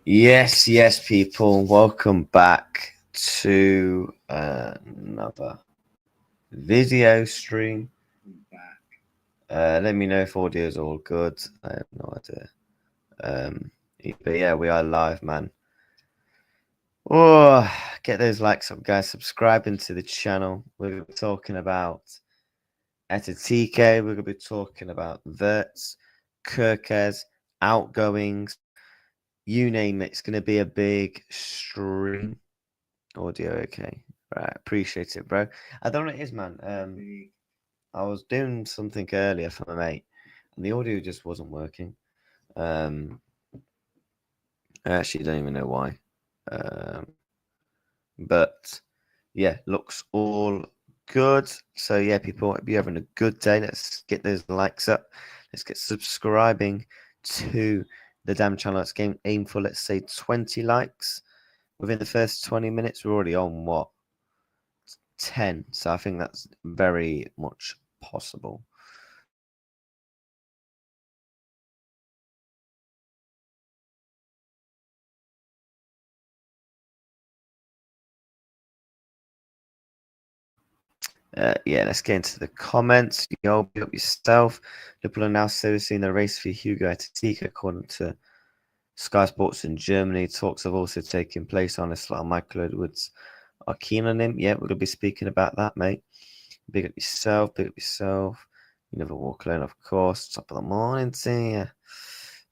Yes, people. Welcome back to another video stream. Let me know if audio is all good. I have no idea. But yeah, we are live, man. Oh, get those likes up, guys. Subscribing to the channel. We're going to be talking about Ekitike. We're going to be talking about Wirtz, Kerkez, outgoings. You name it. It's going to be a big stream. Audio okay. Right, appreciate it, bro. I don't know what it is, man. I was doing something earlier for my mate, and the audio just wasn't working. I actually don't even know why. But yeah, looks all good. So yeah, people, hope you're having a good day. Let's get those likes up. Let's get subscribing to the damn channel. Let's aim for, let's say, 20 likes within the first 20 minutes. We're already on what? 10. So I think that's very much possible. Yeah, let's get into the comments. Yo, be up yourself. Liverpool are now seriously in the race for Hugo Ekitike, according to Sky Sports in Germany. Talks have also taken place on this. Like Michael Edwards are keen on him. Yeah, we're gonna be speaking about that, mate. Big up yourself. Big up yourself. You never walk alone, of course. Top of the morning to you.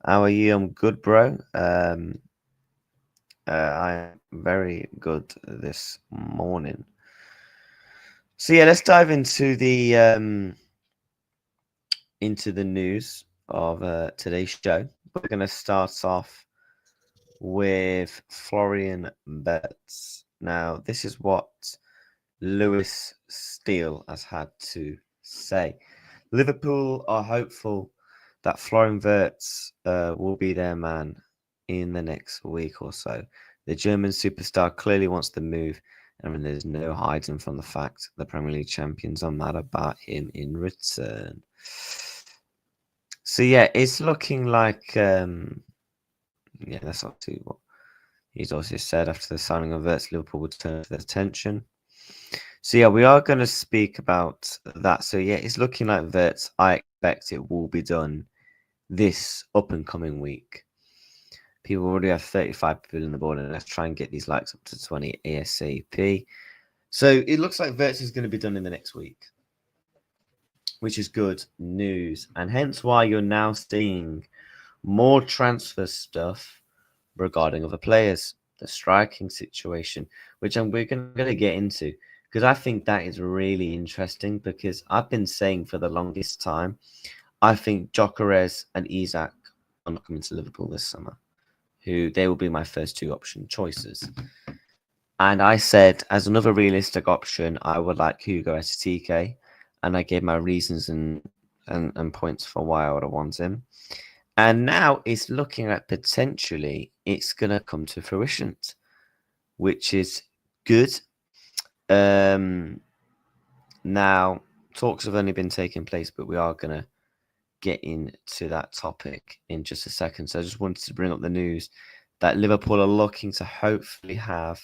How are you? I'm good, bro. I'm very good this morning. So yeah, let's dive into the news of today's show. We're going to start off with Florian Wirtz. Now, this is what Lewis Steele has had to say. Liverpool are hopeful that Florian Wirtz will be their man in the next week or so. The German superstar clearly wants the move, and there's no hiding from the fact the Premier League champions are mad about him in return. So yeah, it's looking like yeah, that's not too what he's also said after the signing of Wirtz, Liverpool would turn their attention. So yeah, we are going to speak about that. So yeah, it's looking like Wirtz. I expect it will be done this up and coming week. People already have 35 people in the board, and let's try and get these likes up to 20 ASAP. So it looks like Wirtz is going to be done in the next week, which is good news, and hence why you're now seeing more transfer stuff regarding other players, the striking situation, which we're going to get into, because I think that is really interesting, because I've been saying for the longest time, I think Kerkez and Isak are not coming to Liverpool this summer, who they will be my first two option choices. And I said, as another realistic option, I would like Hugo Ekitike, and I gave my reasons and points for why I would have wanted him. And now it's looking like potentially it's going to come to fruition, which is good. Now, talks have only been taking place, but we are going to get into that topic in just a second. So I just wanted to bring up the news that Liverpool are looking to hopefully have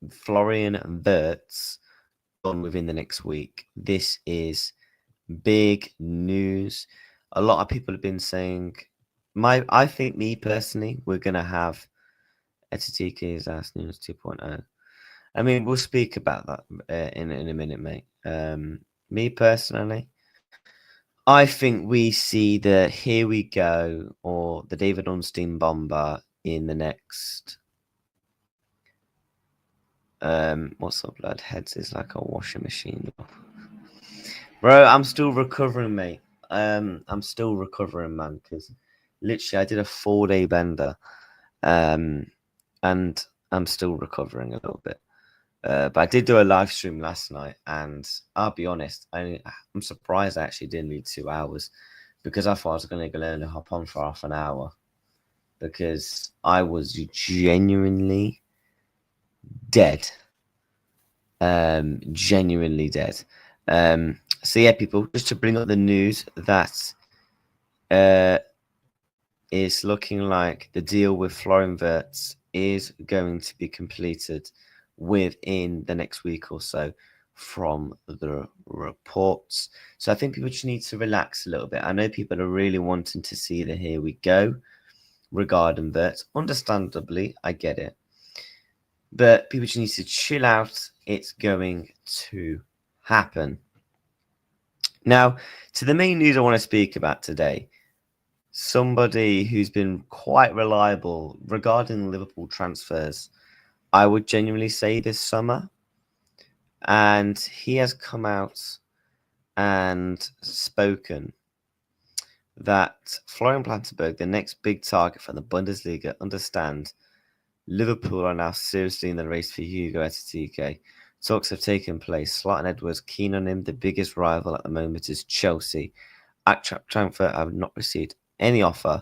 Florian Wirtz done within the next week. This is big news. A lot of people have been saying, I think me personally, we're gonna have Ekitike's Ask News 2.0. I mean, we'll speak about that in a minute, mate. Me personally, I think we see the Here We Go or the David Ornstein bomber in the next. What's up, blood? Heads is like a washing machine, bro. I'm still recovering, mate. I'm still recovering, man, because literally I did a 4-day bender, and I'm still recovering a little bit. But I did do a live stream last night, and I'll be honest, I'm surprised I actually didn't need 2 hours, because I thought I was going to only hop on for half an hour, because I was genuinely dead. Genuinely dead. So yeah, people, just to bring up the news that it's looking like the deal with Florian Wirtz is going to be completed within the next week or so from the reports. So I think people just need to relax a little bit. I know people are really wanting to see the here we go regarding Wirtz. Understandably, I get it. But people just need to chill out. It's going to happen. Now, to the main news I want to speak about today. Somebody who's been quite reliable regarding Liverpool transfers, I would genuinely say this summer. And he has come out and spoken that Florian Plettenberg, the next big target for the Bundesliga, understand Liverpool are now seriously in the race for Hugo Ekitike. Talks have taken place. Slot and Edwards keen on him. The biggest rival at the moment is Chelsea. At transfer, I have not received any offer.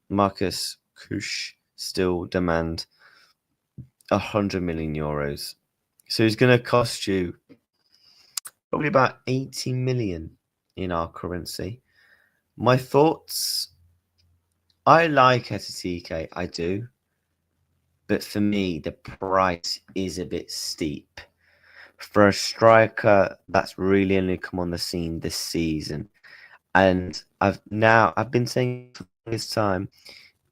Marcus Kusch still demand 100 million euros. So he's going to cost you probably about 80 million in our currency. My thoughts, I like Ekitike, I do. But for me, the price is a bit steep. For a striker that's really only come on the scene this season. And I've been saying for this time,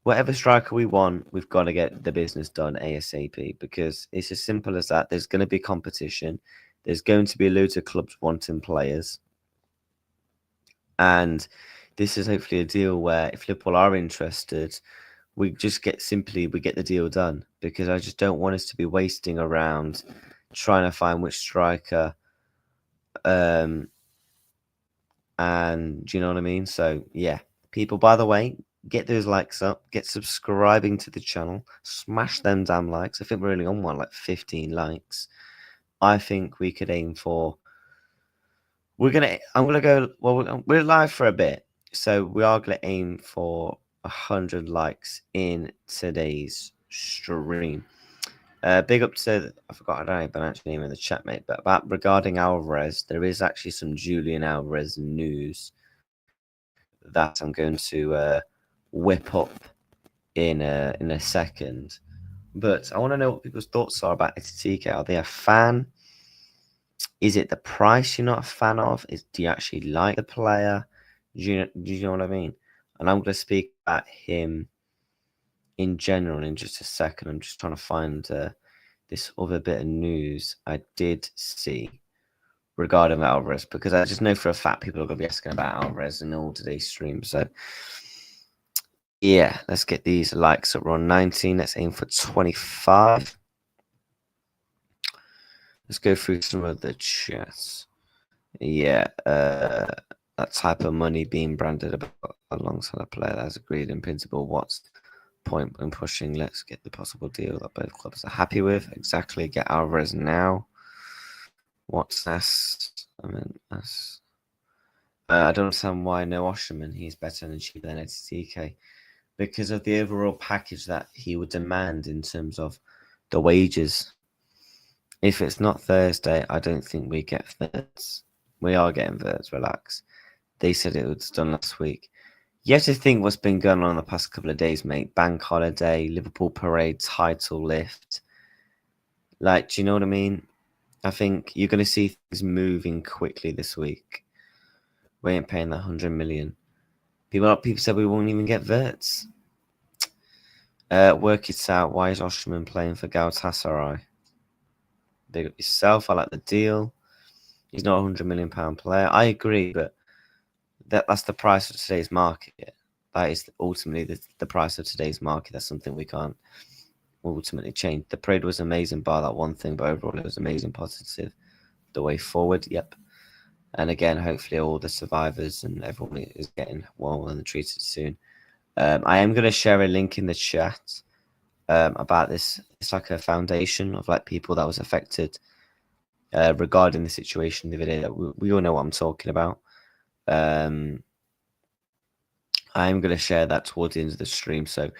whatever striker we want, we've got to get the business done ASAP, because it's as simple as that. There's going to be competition. There's going to be loads of clubs wanting players. And this is hopefully a deal where if Liverpool are interested, we just get the deal done, because I just don't want us to be wasting around trying to find which striker. And do you know what I mean? So yeah, people, by the way, get those likes up, get subscribing to the channel, smash them damn likes. I think we're only on one, like 15 likes. I think we could aim for. We're live for a bit, so we are gonna aim for 100 likes in today's stream. Big up to, I forgot, I don't even actually name in the chat, mate, but about regarding Alvarez, there is actually some Julian Alvarez news that I'm going to whip up in a second. But I want to know what people's thoughts are about Ekitike. Are they a fan? Is it the price you're not a fan of? Do you actually like the player? Do you know what I mean? And I'm going to speak about him in general in just a second. I'm just trying to find this other bit of news I did see regarding Alvarez, because I just know for a fact people are going to be asking about Alvarez in all today's stream. So yeah, let's get these likes up. We're on 19. Let's aim for 25. Let's go through some of the chats. Yeah, that type of money being branded about alongside a player that has agreed in principle. What's the point in pushing? Let's get the possible deal that both clubs are happy with. Exactly. Get Alvarez now. What's this? I mean, that's. I don't understand why no Osherman. He's better and cheaper than Ekitike, because of the overall package that he would demand in terms of the wages. If it's not Thursday, I don't think we get Wirtz. We are getting Wirtz, relax. They said it was done last week. You have to think what's been going on in the past couple of days, mate. Bank holiday, Liverpool parade, title lift. Like, do you know what I mean? I think you're going to see things moving quickly this week. We ain't paying that 100 million. People said we won't even get Wirtz. Work it out. Why is Osterman playing for Galatasaray? Big up yourself. I like the deal. He's not a £100 million player. I agree, but that's the price of today's market. That is ultimately the price of today's market. That's something we can't ultimately change. The parade was amazing, bar that one thing, but overall it was amazing, positive. The way forward, yep. And again, hopefully all the survivors and everyone is getting well and treated soon. I am going to share a link in the chat about this. It's like a foundation of like people that was affected regarding the situation the other day. That we all know what I'm talking about. I'm going to share that towards the end of the stream, so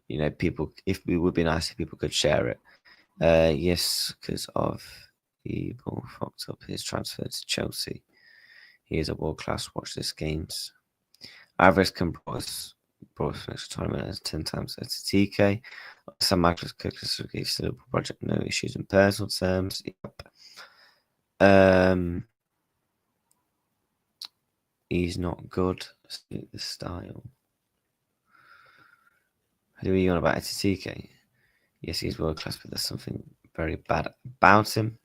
you know, people. If it would be nice if people could share it. Yes, because of he fucked up his transfer to Chelsea. He is a world class. Watch this games. Alvarez can bring us brought some extra time as 10 times Ekitike. Some Michael's Kerkez gives the Liverpool project no issues in personal terms. Yep. He's not good. The style. Who are you on about Ekitike? Yes, he's world class, but there's something very bad about him.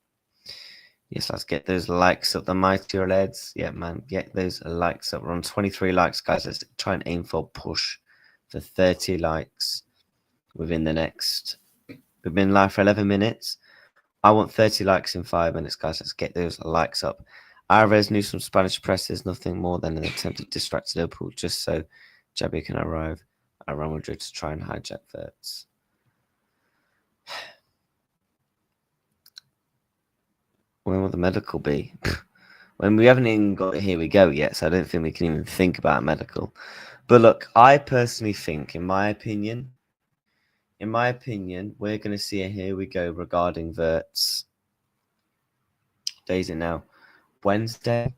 Yes, let's get those likes up, the mightier lads. Yeah, man, get those likes up. We're on 23 likes, guys. Let's try and aim for a push for 30 likes within the next. We've been live for 11 minutes. I want 30 likes in 5 minutes, guys. Let's get those likes up. Alvarez knew some Spanish press is nothing more than an attempt to distract Liverpool just so Jabi can arrive at Real Madrid to try and hijack Wirtz. When will the medical be? When we haven't even got Here We Go yet, so I don't think we can even think about medical. But look, I personally think, in my opinion, we're going to see a Here We Go regarding Wirtz. Day is it now? Wednesday?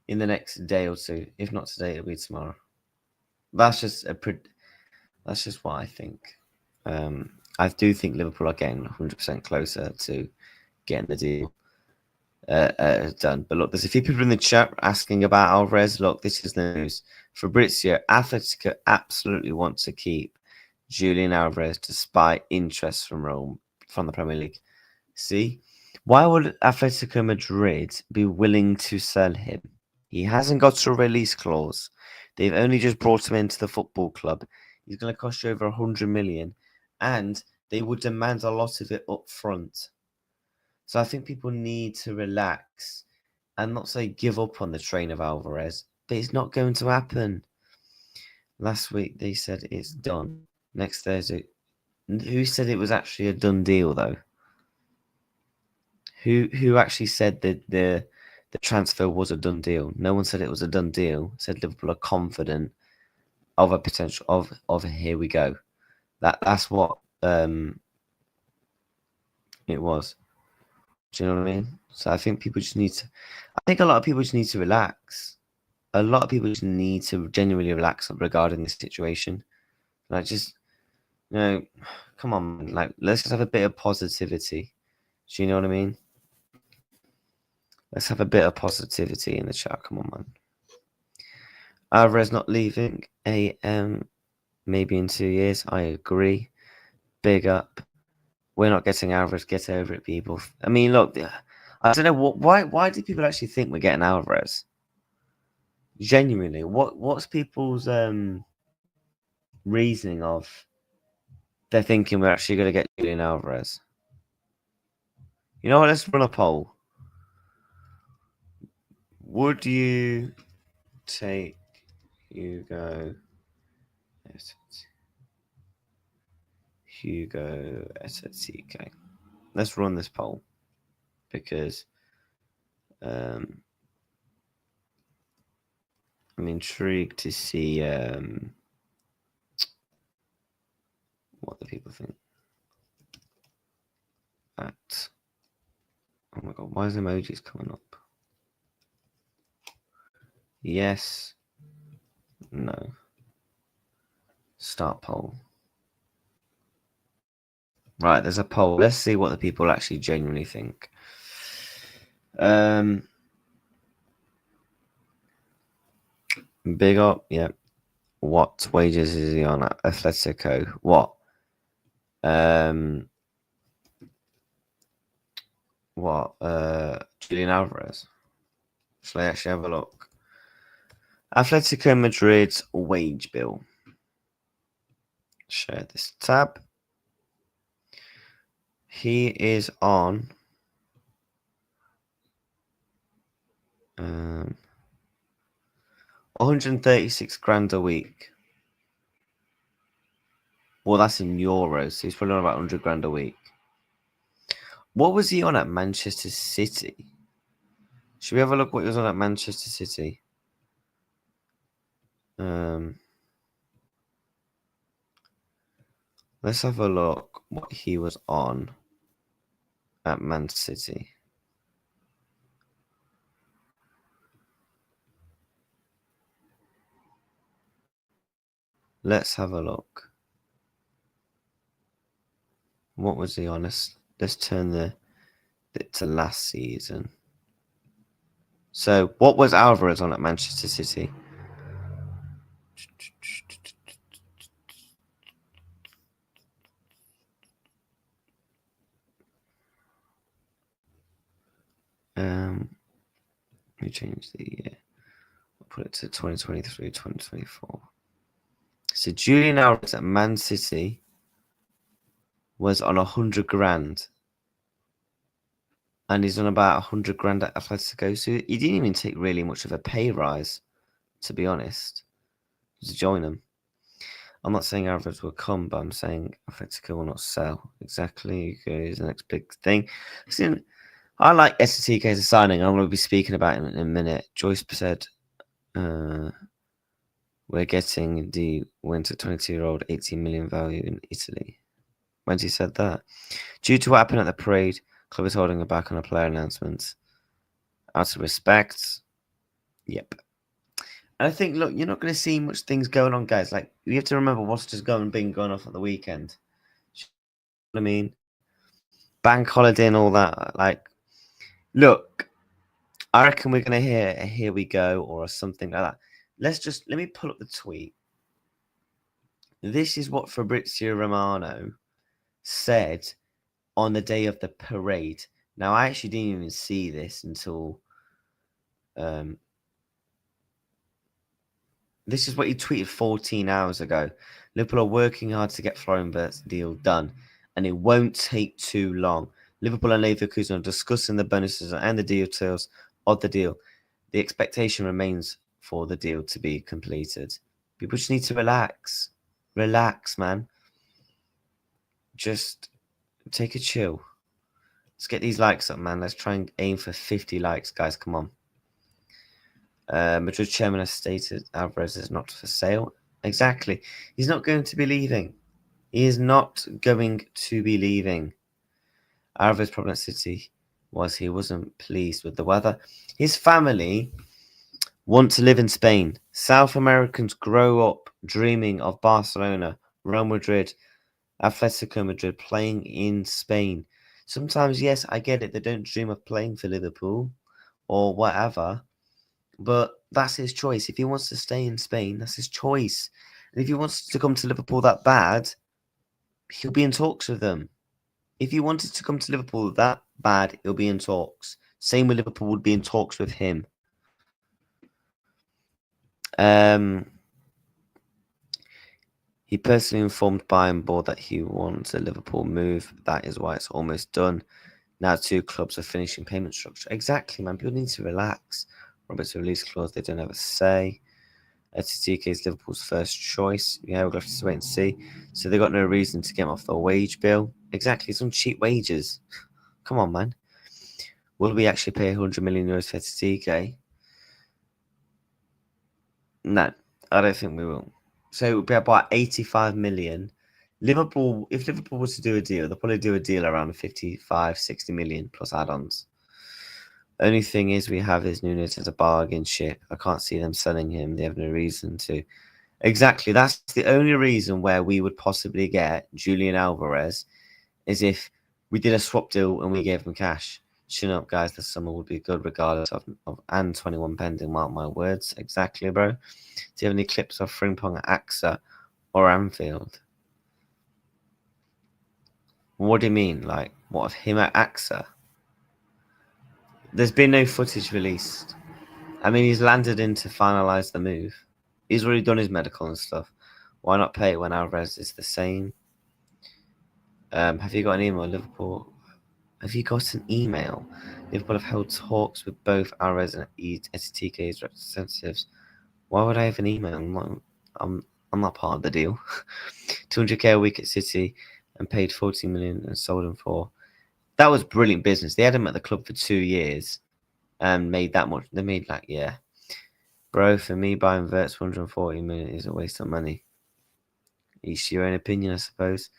In the next day or two. If not today, it'll be tomorrow. That's just what I think. I do think Liverpool are getting 100% closer to getting the deal done. But look, there's a few people in the chat asking about Alvarez. Look, this is the news. FABRIZIO, Atletico absolutely want to keep Julian Alvarez despite interest from Rome, from the Premier League. See? Why would Atletico Madrid be willing to sell him? He hasn't got a release clause. They've only just brought him into the football club. He's going to cost you over 100 million. And they would demand a lot of it up front. So I think people need to relax and not say give up on the train of Alvarez. But it's not going to happen. Last week they said it's done. Next Thursday. Who said it was actually a done deal, though? Who actually said that the transfer was a done deal? No one said it was a done deal. Said Liverpool are confident of a potential of here we go. That's what it was. Do you know what I mean? So I think people just need to. I think a lot of people just need to relax. A lot of people just need to genuinely relax regarding this situation. Like, just, come on, like, let's just have a bit of positivity. Do you know what I mean? Let's have a bit of positivity in the chat. Come on, man. Alvarez not leaving. Maybe in 2 years. I agree. Big up. We're not getting Alvarez. Get over it, people. I mean, look, I don't know why do people actually think we're getting Alvarez? Genuinely, what's people's reasoning of they're thinking we're actually going to get Julian Alvarez? You know what? Let's run a poll. Would you take Hugo Ekitike? Let's run this poll because I'm intrigued to see what the people think. Oh my god, why is emojis coming up? Yes. No. Start poll. Right, there's a poll. Let's see what the people actually genuinely think. Big up, yeah. What wages is he on at Atletico? What? Julian Alvarez. Shall I actually have a look? Atletico Madrid's wage bill. Share this tab. He is on 136 grand a week. Well, that's in euros, so he's probably on about 100 grand a week. What was he on at Manchester City? Should we have a look what he was on at Manchester City? Let's have a look what he was on at Man City. Let's have a look. What was he on? Let's turn it to last season. So, what was Alvarez on at Manchester City? Let me change the year. I'll put it to 2023, 2024. So, Julian Alvarez at Man City was on 100 grand. And he's on about 100 grand at Atletico. So, he didn't even take really much of a pay rise, to be honest, to join them. I'm not saying Alvarez will come, but I'm saying Atletico will not sell. Exactly. Is the next big thing. I like Ekitike as a signing. I'm going to be speaking about it in a minute. Joyce said, we're getting the winter 22-year-old 18 million value in Italy. When he said that? Due to what happened at the parade, club is holding back on a player announcement. Out of respect. Yep. And I think, look, you're not going to see much things going on, guys. Like, you have to remember what's just been going off at the weekend. You know what I mean? Bank holiday and all that. Like, look, I reckon we're going to hear a "here we go" or something like that. Let me pull up the tweet. This is what FABRIZIO Romano said on the day of the parade. Now, I actually didn't even see this until this is what he tweeted 14 hours ago. Liverpool are working hard to get Florian Wirtz deal done, and it won't take too long. Liverpool and Leverkusen are discussing the bonuses and the details of the deal. The expectation remains for the deal to be completed. People just need to relax. Relax, man. Just take a chill. Let's get these likes up, man. Let's try and aim for 50 likes, guys. Come on. Madrid chairman has stated Alvarez is not for sale. Exactly. He's not going to be leaving. He is not going to be leaving. Alvarez's problem at City was he wasn't pleased with the weather. His family want to live in Spain. South Americans grow up dreaming of Barcelona, Real Madrid, Atletico Madrid playing in Spain. Sometimes, yes, I get it. They don't dream of playing for Liverpool or whatever. But that's his choice. If he wants to stay in Spain, that's his choice. And if he wants to come to Liverpool that bad, he'll be in talks with them. If he wanted to come to Liverpool that bad, he'll be in talks. Same with Liverpool would be in talks with him. He personally informed Bayern board that he wants a Liverpool move. That is why it's almost done. Now 2 clubs are finishing payment structure. Exactly, man. People need to relax. Robert's release clause, they don't have a say. Ekitike is Liverpool's first choice. Yeah, we'll have to wait and see. So they got no reason to get him off the wage bill. Exactly, some cheap wages. Come on, man. Will we actually pay 100 million euros for Ekitike? No, I don't think we will. So it would be about 85 million. Liverpool, if Liverpool was to do a deal, they'll probably do a deal around 55, 60 million plus add-ons. Only thing is we have is Nunes as a bargain ship. I can't see them selling him. They have no reason to. Exactly. That's the only reason where we would possibly get Julian Alvarez is if we did a swap deal and we gave him cash. Chin up, guys. The summer would be good regardless of and 21 pending. Mark my words. Exactly, bro. Do you have any clips of Frimpong at AXA or Anfield? What do you mean? Like, what of him at AXA? There's been no footage released. I mean, he's landed in to finalise the move. He's already done his medical and stuff. Why not pay it when Alvarez is the same? Have you got an email, Liverpool? Have you got an email? Liverpool have held talks with both Alvarez and Ekitike's representatives. Why would I have an email? I'm not part of the deal. 200k a week at City and paid 40 million and sold him for. That was brilliant business. They had him at the club for 2 years and made that much. They made like, yeah. Bro, for me, buying Wirtz 140 million is a waste of money. Each your own opinion, I suppose.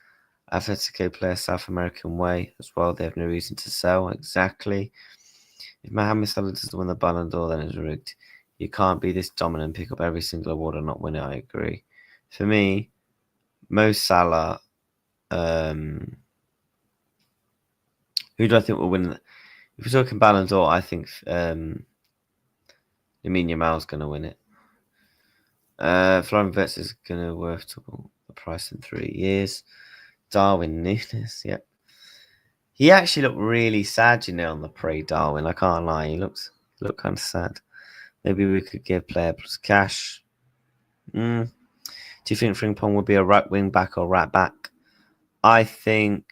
Atletico play a South American way as well. They have no reason to sell. Exactly. If Mohamed Salah doesn't win the Ballon d'Or, then it's rigged. You can't be this dominant, pick up every single award and not win it. I agree. For me, Mo Salah. Who do I think will win? If we're talking Ballon d'Or, I think Lamine Yamal's going to win it. Florian Wirtz is going to worth double the price in 3 years. Darwin Núñez, yep. He actually looked really sad, on the parade, Darwin. I can't lie. He looked kind of sad. Maybe we could give player plus cash. Do you think Frimpong would be a right wing back or right back? I think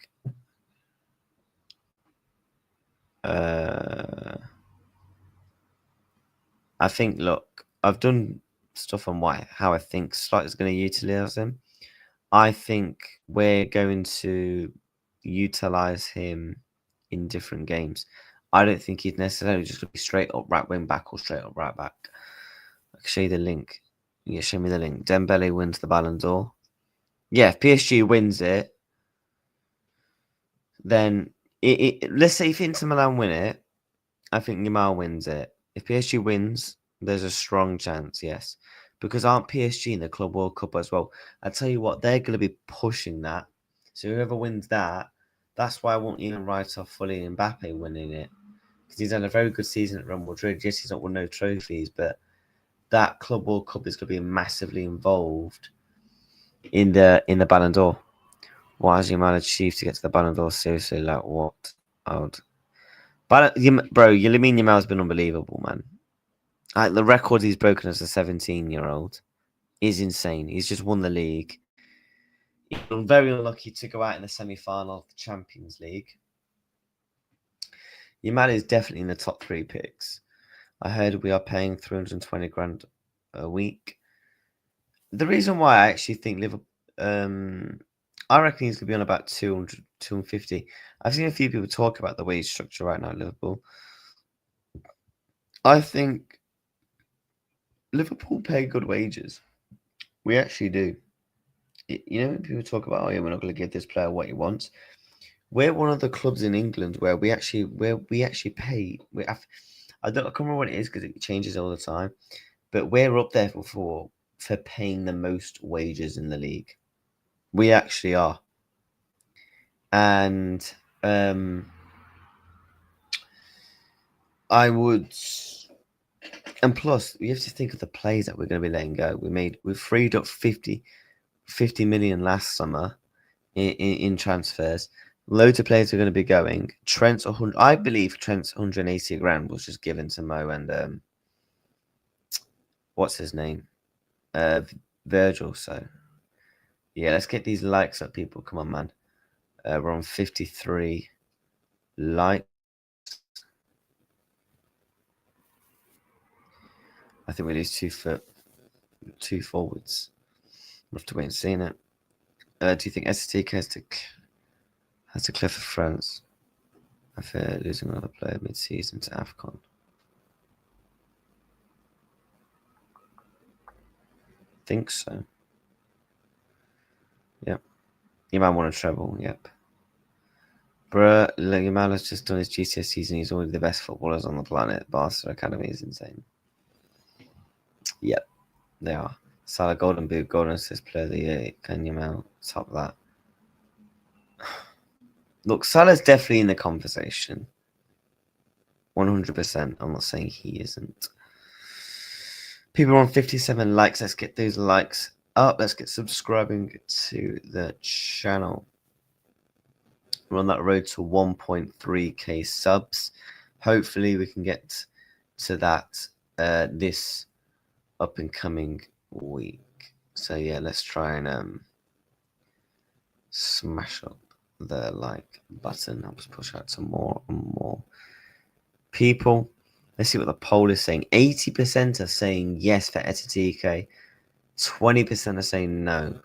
look, I've done stuff on how I think Slot is going to utilize him. I think we're going to utilize him in different games. I don't think he's necessarily just going to be straight up right wing back or straight up right back. I can show you the link. Yeah, show me the link. Dembele wins the Ballon d'Or. Yeah, if PSG wins it, then let's say if Inter Milan win it, I think Yamal wins it. If PSG wins, there's a strong chance, yes. Because aren't PSG in the Club World Cup as well? I tell you what, they're going to be pushing that. So whoever wins that, that's why I won't even write off fully Mbappe winning it. Because he's had a very good season at Real Madrid. Yes, he's not won no trophies, but that Club World Cup is going to be massively involved in the Ballon d'Or. What has Yamal achieved to get to the Ballon d'Or? Seriously, like what? But Lamine Yamal's been unbelievable, man. Like the record he's broken as a 17-year-old is insane. He's just won the league. He's been very unlucky to go out in the semi-final of the Champions League. Yamal is definitely in the top 3 picks. I heard we are paying 320 grand a week. The reason why I actually think Liverpool, I reckon he's going to be on about 200, 250. I've seen a few people talk about the wage structure right now at Liverpool. I think Liverpool pay good wages. We actually do. When people talk about, we're not going to give this player what he wants. We're one of the clubs in England where we actually pay. I can't remember what it is because it changes all the time. But we're up there for paying the most wages in the league. We actually are. And I would, and plus you have to think of the players that we're going to be letting go. We freed up 50 million last summer in transfers. Loads of players are going to be going. I believe Trent's 180 grand was just given to Mo and what's his name, Virgil. So yeah, let's get these likes up, people. Come on, man. We're on 53 likes. I think we lose 2 forwards. We'll have to wait and see it. Do you think Ekitike has to clear for France? I fear losing another player mid-season to AFCON. Think so. Yep. You might want a treble. Yep. Bruh, Yamal has just done his GCS season. He's already the best footballers on the planet. Barca Academy is insane. Yep, they are. Salah Golden Boot, Golden Assist Player of the Year. Can Yamal top that? Look, Salah's definitely in the conversation. 100%. I'm not saying he isn't. People are on 57 likes. Let's get those likes up. Let's get subscribing to the channel. We're on that road to 1.3k subs. Hopefully we can get to that this up and coming week. So yeah, let's try and smash up the like button. I'll just push out some more and more people. Let's see what the poll is saying. 80% are saying yes for Ekitike. 20% are saying no.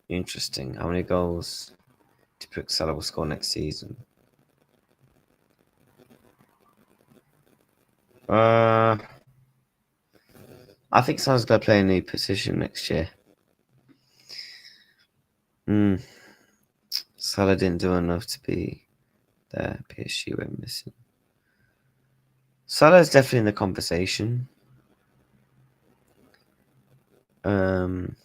Interesting. How many goals do you think Salah will score next season? I think Salah's going to play a new position next year. Salah didn't do enough to be there. PSG went missing. Salah's definitely in the conversation. And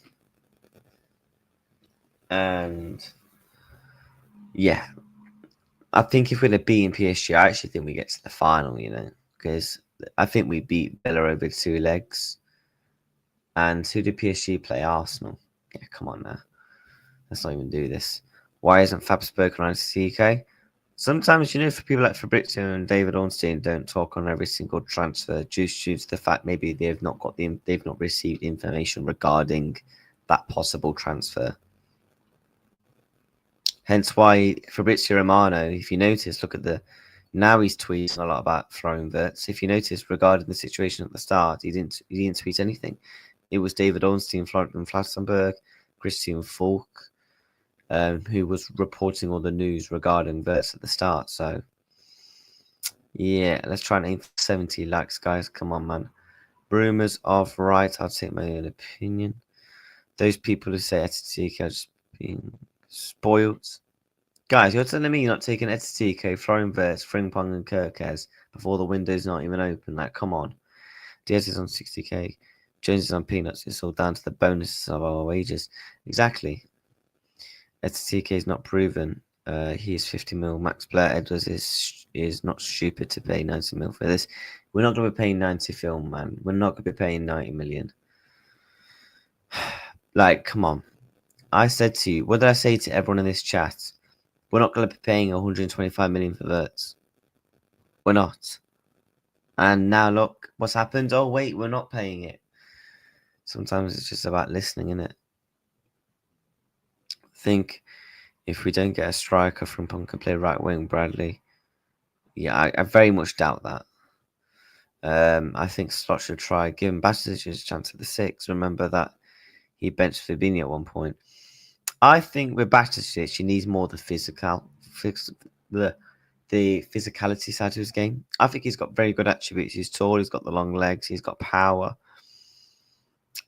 yeah, I think if we'd have beaten PSG, I actually think we get to the final, because I think we beat Villa over 2 legs. And who did PSG play? Arsenal. Yeah, come on now. Let's not even do this. Why isn't Fab spoken on Ekitike? Sometimes, for people like Fabrizio and David Ornstein don't talk on every single transfer due to the fact maybe they've not received information regarding that possible transfer. Hence why Fabrizio Romano, if you notice, now he's tweeting a lot about Florian Wirtz. If you notice, regarding the situation at the start, he didn't tweet anything. It was David Ornstein, Florian Flattenberg, Christian Falk, who was reporting all the news regarding Wirtz at the start. So, yeah, let's try and aim for 70 likes, guys. Come on, man. Rumours of right, I'll take my own opinion. Those people who say Ekitike are just being spoiled. Guys, you're telling me you're not taking Ekitike, Florian Wirtz, Frimpong, and Kerkez before the window's not even open? Like, come on. Diaz is on 60k. Jones is on peanuts. It's all down to the bonuses of our wages. Exactly. Ekitike is not proven. He is 50 mil. Max Blair Edwards is not stupid to pay 90 mil for this. We're not going to be paying 90 film, man. We're not going to be paying 90 million. Like, come on. I said to you, what did I say to everyone in this chat? We're not going to be paying 125 million for Wirtz. We're not. And now look, what's happened? Oh, wait, we're not paying it. Sometimes it's just about listening, innit? I think if we don't get a striker from Punk and play right wing, Bradley, yeah, I very much doubt that. I think Slot should try giving Bastard a chance at the 6. Remember that he benched Fabinho at one point. I think with Bastard, he needs more the physicality side of his game. I think he's got very good attributes. He's tall, he's got the long legs, he's got power.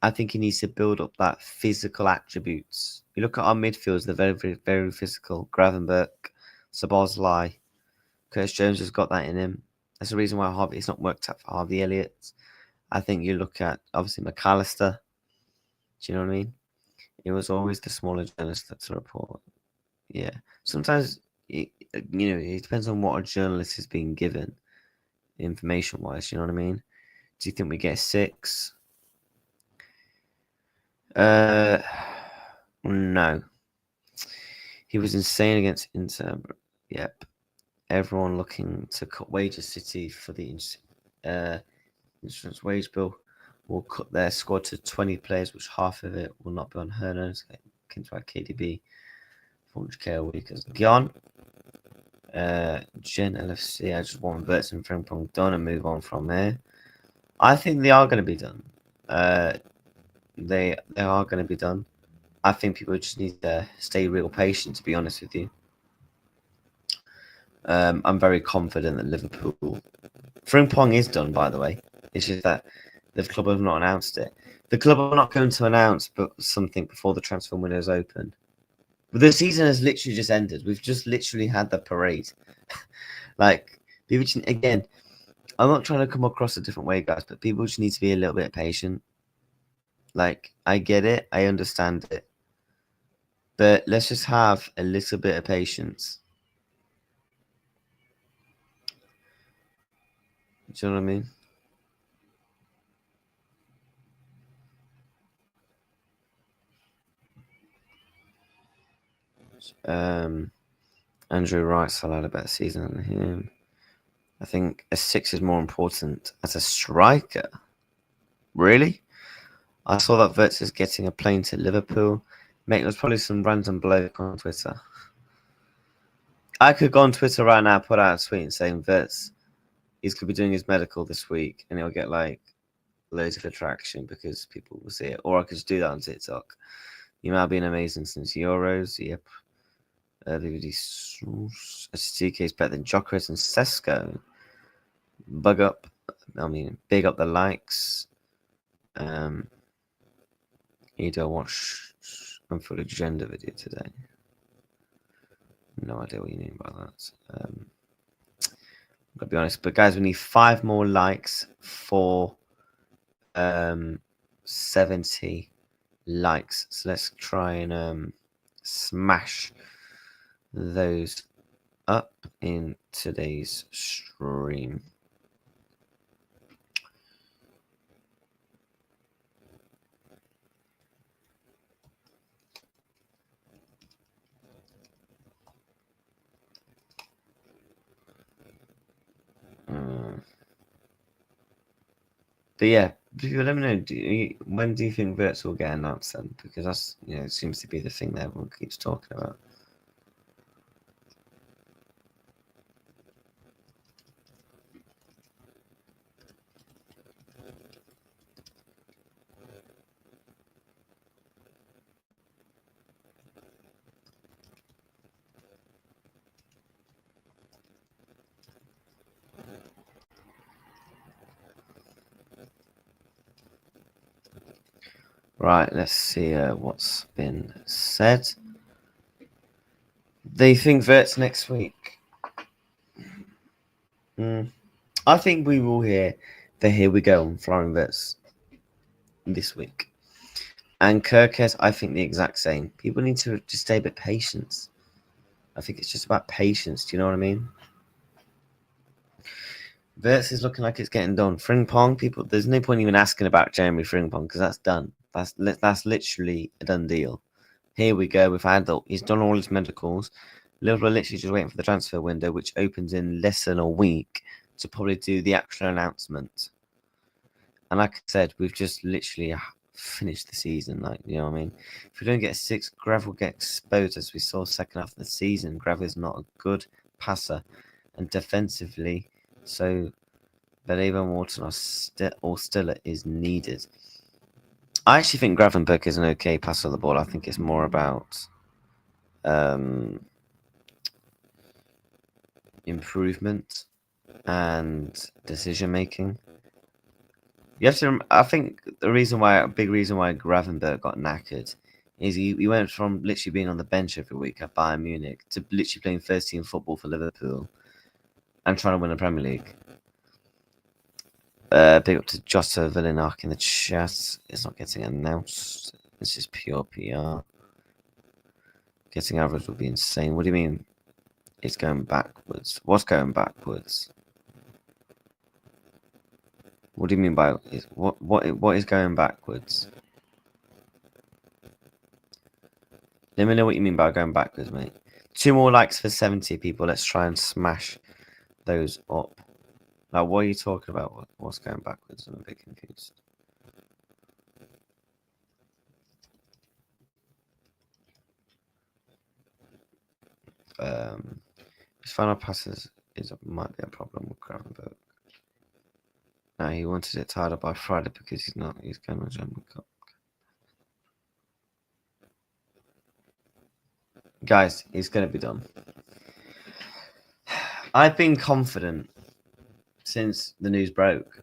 I think he needs to build up that physical attributes. You look at our midfields, they're very, very, very physical. Gravenberg, Szoboszlai, Curtis Jones has got that in him. That's the reason why it's not worked out for Harvey Elliott. I think you look at, obviously, McAllister. Do you know what I mean? It was always the smaller journalist that's a report. Yeah. Sometimes, it depends on what a journalist is being given, information-wise. You know what I mean? Do you think we get 6? No. He was insane against Inter. Yep. Everyone looking to cut wages. City for the insurance wage bill will cut their squad to 20 players, which half of it will not be on Hernandez. KDB, 400k a week has gone. Gen LFC, I just want Wirtz and Frimpong done and move on from there. I think they are going to be done. They are going to be done. I think people just need to stay real patient, to be honest with you. I'm very confident that Liverpool... Frimpong is done, by the way. It's just that the club have not announced it. The club are not going to announce something before the transfer window is open. But the season has literally just ended. We've just literally had the parade. Like, people just, again, I'm not trying to come across a different way, guys, but people just need to be a little bit patient. Like, I get it. I understand it. But let's just have a little bit of patience. Do you know what I mean? Andrew Wright had a better season than him. I think a 6 is more important as a striker. Really? I saw that Wirtz is getting a plane to Liverpool. Mate, there's probably some random bloke on Twitter. I could go on Twitter right now, put out a tweet saying Wirtz, he could be doing his medical this week, and it'll get like loads of attraction because people will see it. Or I could just do that on TikTok. You might have been amazing since Euros. Yep. Ekitike is better than Jokeris and Sesko. Big up the likes. You don't watch Unfolded Agenda video today. No idea what you mean by that. I'm gonna be honest, but guys, we need 5 more likes for 70 likes. So let's try and smash those up in today's stream. But yeah, let me know. When do you think Wirtz will get announced then? Because that's it seems to be the thing that everyone keeps talking about. Right, let's see what's been said. They think Wirtz next week. I think we will hear the "Here we go" on Florian Wirtz this week. And Kerkez, I think the exact same. People need to just stay a bit patient. I think it's just about patience. Do you know what I mean? Wirtz is looking like it's getting done. Frimpong, people, there's no point even asking about Jeremy Frimpong because that's done. That's literally a done deal. Here we go. He's done all his medicals. Liverpool are literally just waiting for the transfer window, which opens in less than a week, to probably do the actual announcement. And like I said, we've just literally finished the season. Like, you know what I mean? If we don't get 6, Grav will get exposed, as we saw second half of the season. Grav is not a good passer, and defensively, so Beleva and Wharton are still is needed. I actually think Gravenberg is an okay passer of the ball. I think it's more about improvement and decision making. You have to. I think a big reason why Gravenberg got knackered is he went from literally being on the bench every week at Bayern Munich to literally playing first team football for Liverpool and trying to win the Premier League. Big up to Jota Villanark in the chat. It's not getting announced. It's just pure PR. Getting average would be insane. What do you mean? It's going backwards. What's going backwards? What do you mean by what is going backwards? Let me know what you mean by going backwards, mate. 2 more likes for 70 people. Let's try and smash those up. Now, what are you talking about? What's going backwards? I'm a bit confused. His final passes might be a problem with Gravenberg. No, he wanted it tied up by Friday because he's going on German Cup. Guys, it's going to be done. I've been confident since the news broke.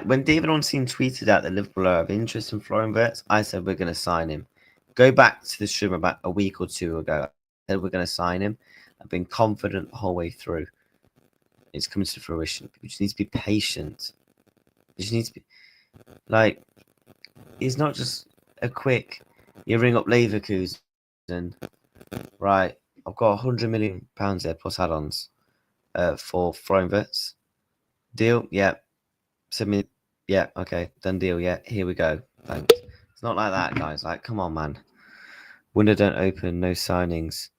When David Ornstein tweeted out that Liverpool are of interest in Florian Wirtz, I said we're going to sign him. Go back to the stream about a week or 2 ago. I said we're going to sign him. I've been confident the whole way through. It's coming to fruition. We just need to be patient. We just need to be like, it's not just a quick. You ring up Leverkusen, right? I've got £100 million there plus add-ons for Florian Wirtz. Deal, yeah. Submit, yeah. Okay, done deal. Yeah, here we go. Thanks. It's not like that, guys. Like, come on, man. Window don't open, no signings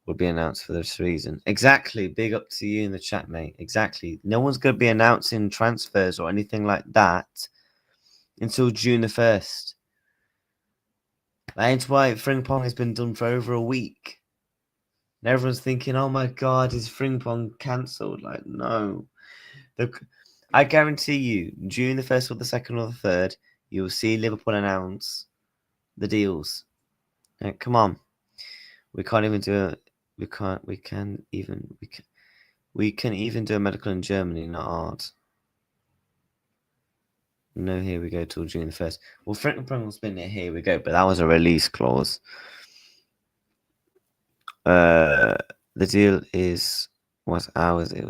will be announced for this reason. Exactly. Big up to you in the chat, mate. Exactly. No one's going to be announcing transfers or anything like that until June the 1st. That's why Frimpong has been done for over a week. And everyone's thinking, oh my God, is Frimpong cancelled? Like, no. I guarantee you, June the 1st or the 2nd or the 3rd, you'll see Liverpool announce the deals. Come on. We can't even do it. We can even do a medical in Germany, not hard. No, here we go till June the 1st. Well, Frimpong will spin it, here we go, but that was a release clause. The deal was hours. It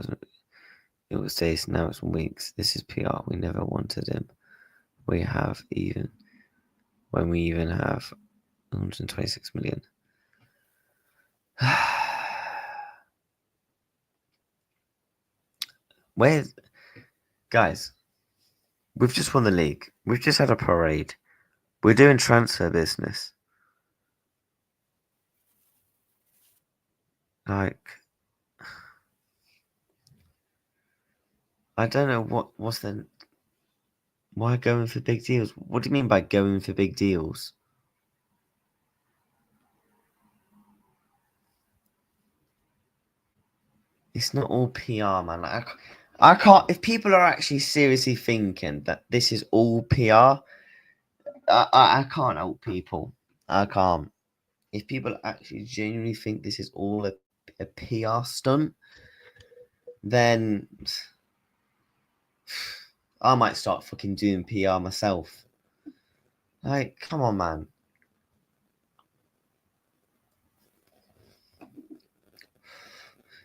was days. Now it's weeks. This is PR. We never wanted him. We have even when we even have 126 million. Where's guys? We've just won the league. We've just had a parade. We're doing transfer business. Like, I don't know what's the. Why going for big deals? What do you mean by going for big deals? It's not all PR, man. Like, I can't. If people are actually seriously thinking that this is all PR, I can't help people. I can't. If people actually genuinely think this is all a PR stunt, then I might start fucking doing PR myself. Like, come on, man.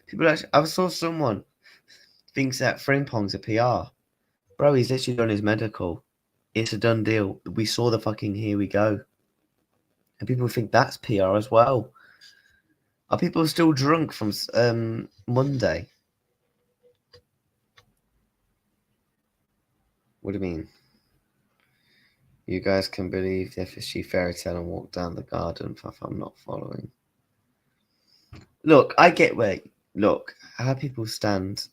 People actually, I saw someone thinks that Frimpong's a PR. Bro, he's literally done his medical. It's a done deal. We saw the fucking here we go. And people think that's PR as well. Are people still drunk from Monday? What do you mean? You guys can believe the FSG fairy tale and walk down the garden path. I'm not following. Look, I get where. Look, how people stand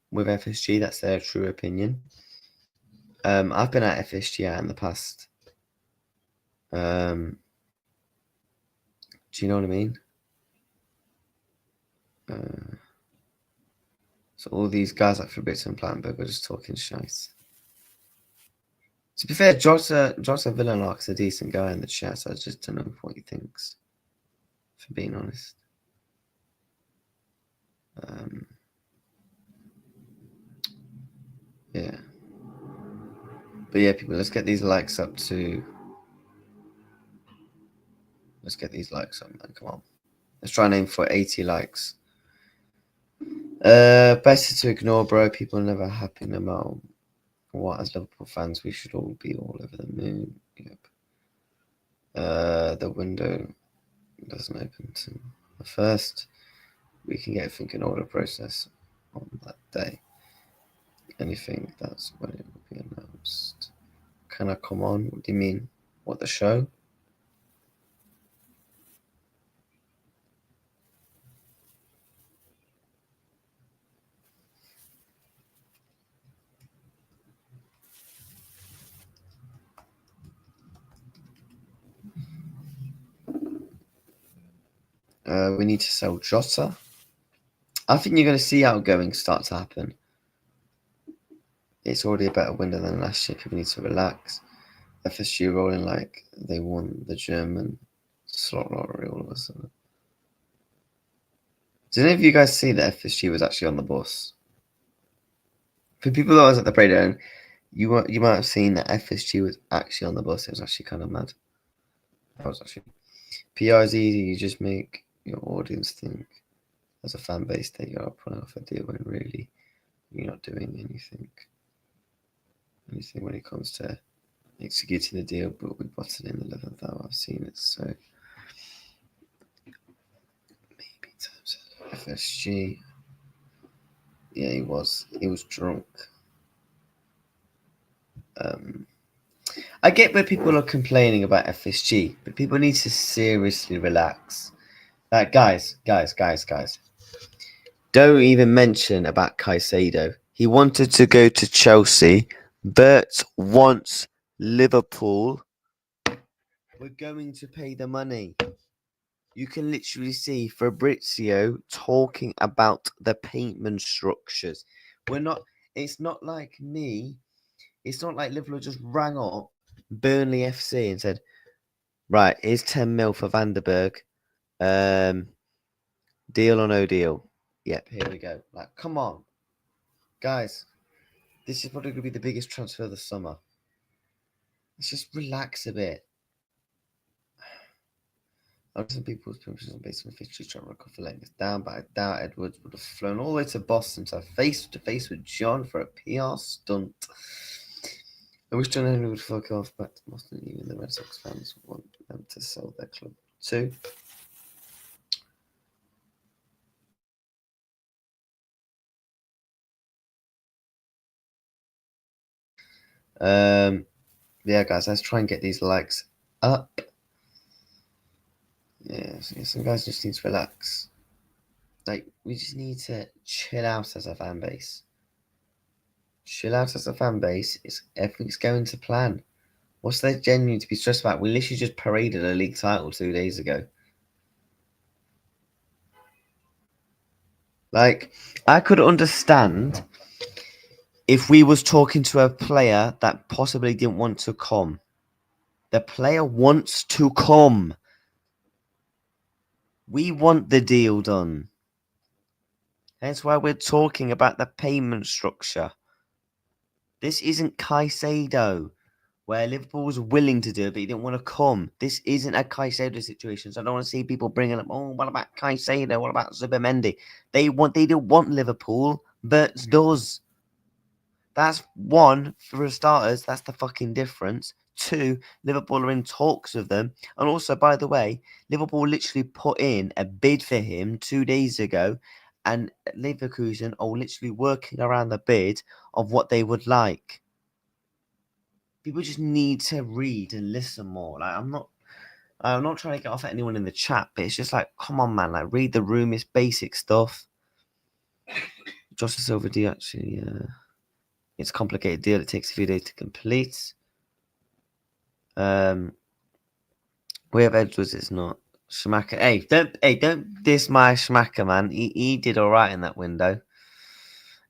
with FSG. That's their true opinion. I've been at FSG in the past. Do you know what I mean? So all these guys like Fabrizio and Plattenberg are just talking shite. To be fair, Jota Villanark's a decent guy in the chat, so I just don't know what he thinks, for being honest. Yeah. But yeah, people, let's get these likes up to... Let's get these likes up, man. Come on. Let's try and aim for 80 likes. Better to ignore, bro. People are never happy no matter what. As Liverpool fans, we should all be all over the moon. Yep. The window doesn't open to the first. We can get everything in order process on that day. Anything, that's when it will be announced. Can I come on? What do you mean? What, the show? We need to sell Jota. I think you're going to see outgoings start to happen. It's already a better window than last year. People need to relax. FSG rolling like they won the German slot lottery all of a sudden. Did any of you guys see that FSG was actually on the bus? For people that was at the breakdown, you might have seen that FSG was actually on the bus. It was actually kind of mad. That was actually... PR is easy. You just make your audience think as a fan base that you're putting off a deal when really you're not doing anything when it comes to executing the deal. But we bought it in the 11th hour. I've seen it, so maybe times FSG. Yeah, he was drunk. I get where people are complaining about FSG, but people need to seriously relax. Like, guys. Don't even mention about Caicedo. He wanted to go to Chelsea. Bert wants Liverpool. We're going to pay the money. You can literally see Fabrizio talking about the payment structures. It's not like me. It's not like Liverpool just rang up Burnley FC and said, right, here's 10 mil for Vanderberg. Deal or no deal? Yep, here we go. Like, come on. Guys, this is probably going to be the biggest transfer of the summer. Let's just relax a bit. Some people's permissions based on officially trying to record for letting us down, but I doubt Edwards would have flown all the way to Boston to face with John for a PR stunt. I wish John Henry would fuck off, but Boston, even the Red Sox fans want them to sell their club too. Yeah, guys, let's try and get these likes up. Yeah, some guys just need to relax. Like, we just need to chill out as a fan base. Chill out as a fan base. Everything's going to plan. What's there genuine to be stressed about? We literally just paraded a league title 2 days ago. Like, I could understand if we was talking to a player that possibly didn't want to come. The player wants to come. We want the deal done. That's why we're talking about the payment structure. This isn't Caicedo, where Liverpool was willing to do it, but he didn't want to come. This isn't a Caicedo situation, so I don't want to see people bringing up, oh, what about Caicedo? What about Zubimendi? They don't want Liverpool, Wirtz does. That's one, for starters, that's the fucking difference. Two, Liverpool are in talks with them. And also, by the way, Liverpool literally put in a bid for him 2 days ago, and Leverkusen are literally working around the bid of what they would like. People just need to read and listen more. Like, I'm not trying to get off at anyone in the chat, but it's just like, come on, man, like, read the room. It's basic stuff. Joshua Silver D actually, it's a complicated deal. It takes a few days to complete. We have Edwards. It's not Schmacker. Don't diss my Schmacker, man. He did all right in that window.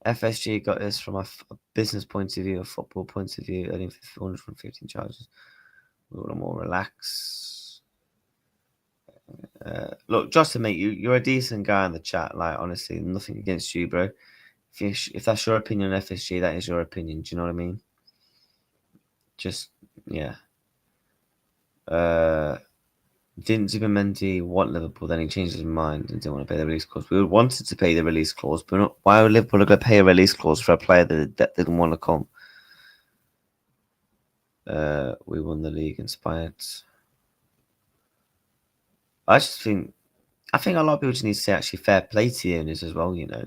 FSG got this from a business point of view, a football point of view, earning 415 charges. We want to more relax. Look, Justin, mate, you're a decent guy in the chat. Like, honestly, nothing against you, bro. If that's your opinion on FSG, that is your opinion. Do you know what I mean? Just, yeah. Didn't Zubimendi want Liverpool? Then he changed his mind and didn't want to pay the release clause. We wanted to pay the release clause, but not, why would Liverpool going to pay a release clause for a player that didn't want to come? We won the league inspired. I think a lot of people just need to say actually fair play to the owners as well. You know,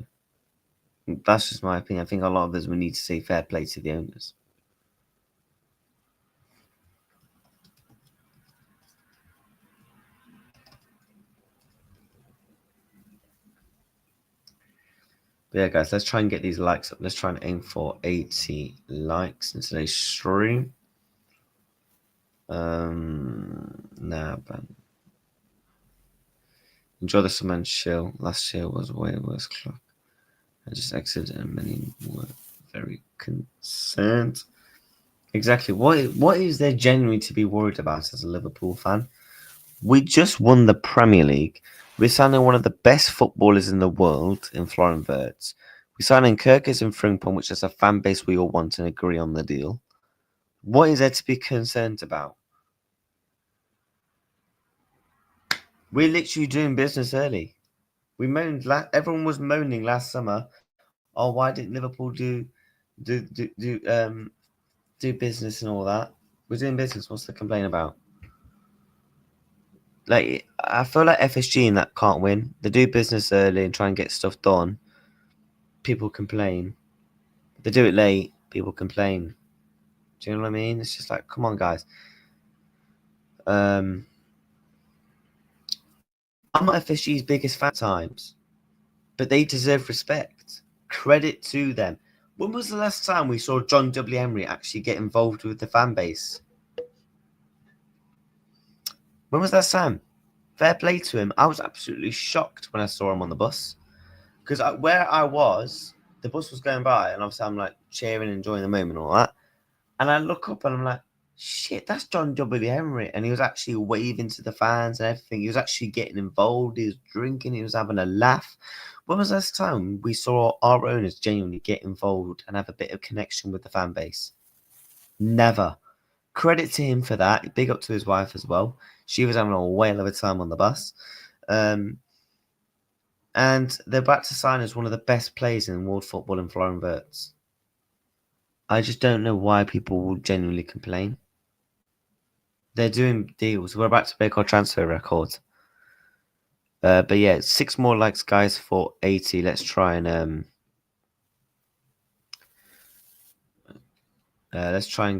that's just my opinion. I think a lot of us we need to say fair play to the owners. But yeah, guys, let's try and get these likes up. Let's try and aim for 80 likes in today's stream. But enjoy the summer and chill. Last year was way worse clock. I just exited and many were very concerned. Exactly. What is there genuinely to be worried about as a Liverpool fan? We just won the Premier League. We're signing one of the best footballers in the world in Florian Wirtz. We're signing Kerkez and Frimpong, which is a fan base we all want and agree on the deal. What is there to be concerned about? We're literally doing business early. We moaned. Everyone was moaning last summer. Oh, why didn't Liverpool do business and all that? We're doing business. What's the complaint about? Like, I feel like FSG in that can't win. They do business early and try and get stuff done. People complain. They do it late. People complain. Do you know what I mean? It's just like, come on, guys. I'm not FSG's biggest fan at times, but they deserve respect. Credit to them. When was the last time we saw John W. Emery actually get involved with the fan base? When was that time? Fair play to him. I was absolutely shocked when I saw him on the bus. Because where I was, the bus was going by, and obviously I'm like cheering, enjoying the moment and all that. And I look up and I'm like, shit, that's John W. Emery. And he was actually waving to the fans and everything. He was actually getting involved. He was drinking. He was having a laugh. When was the last time we saw our owners genuinely get involved and have a bit of connection with the fan base? Never. Credit to him for that. Big up to his wife as well. She was having a whale of a time on the bus. And they're about to sign as one of the best players in world football in Florian Wirtz. I just don't know why people will genuinely complain. They're doing deals. We're about to break our transfer record. But yeah, 6 more likes, guys, for 80. Let's try and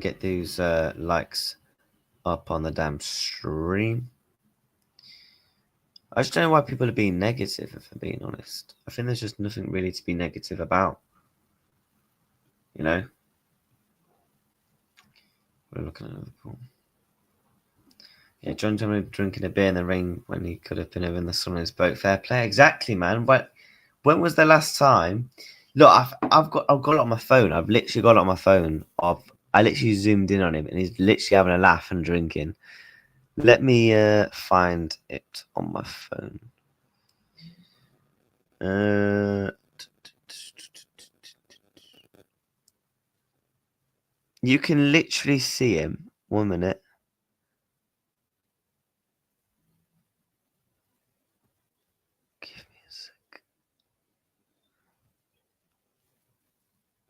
get these likes up on the damn stream. I just don't know why people are being negative, if I'm being honest. I think there's just nothing really to be negative about. You know? We're looking at Liverpool. Yeah, John Johnson drinking a beer in the rain when he could have been over in the sun on his boat. Fair play. Exactly, man. But when was the last time? Look, I've got it on my phone. I've literally got it on my phone. I literally zoomed in on him and he's literally having a laugh and drinking. Let me find it on my phone. You can literally see him. 1 minute. Give me a sec.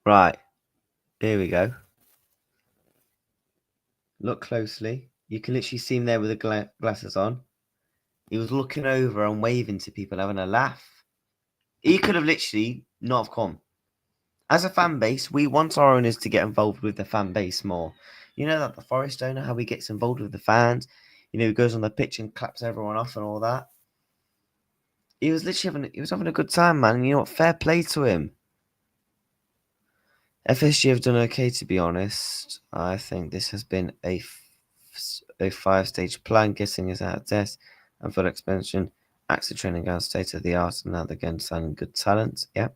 Right. Here we go. Look closely. You can literally see him there with the glasses on. He was looking over and waving to people, having a laugh. He could have literally not have come. As a fan base, we want our owners to get involved with the fan base more. You know that the Forest owner, how he gets involved with the fans. You know, he goes on the pitch and claps everyone off and all that. He was literally having a good time, man. And you know what? Fair play to him. FSG have done okay, to be honest. I think this has been a 5-stage plan. Guessing is out of test and full expansion. Active training ground, state of the art, and now they're going to sign good talent. Yeah.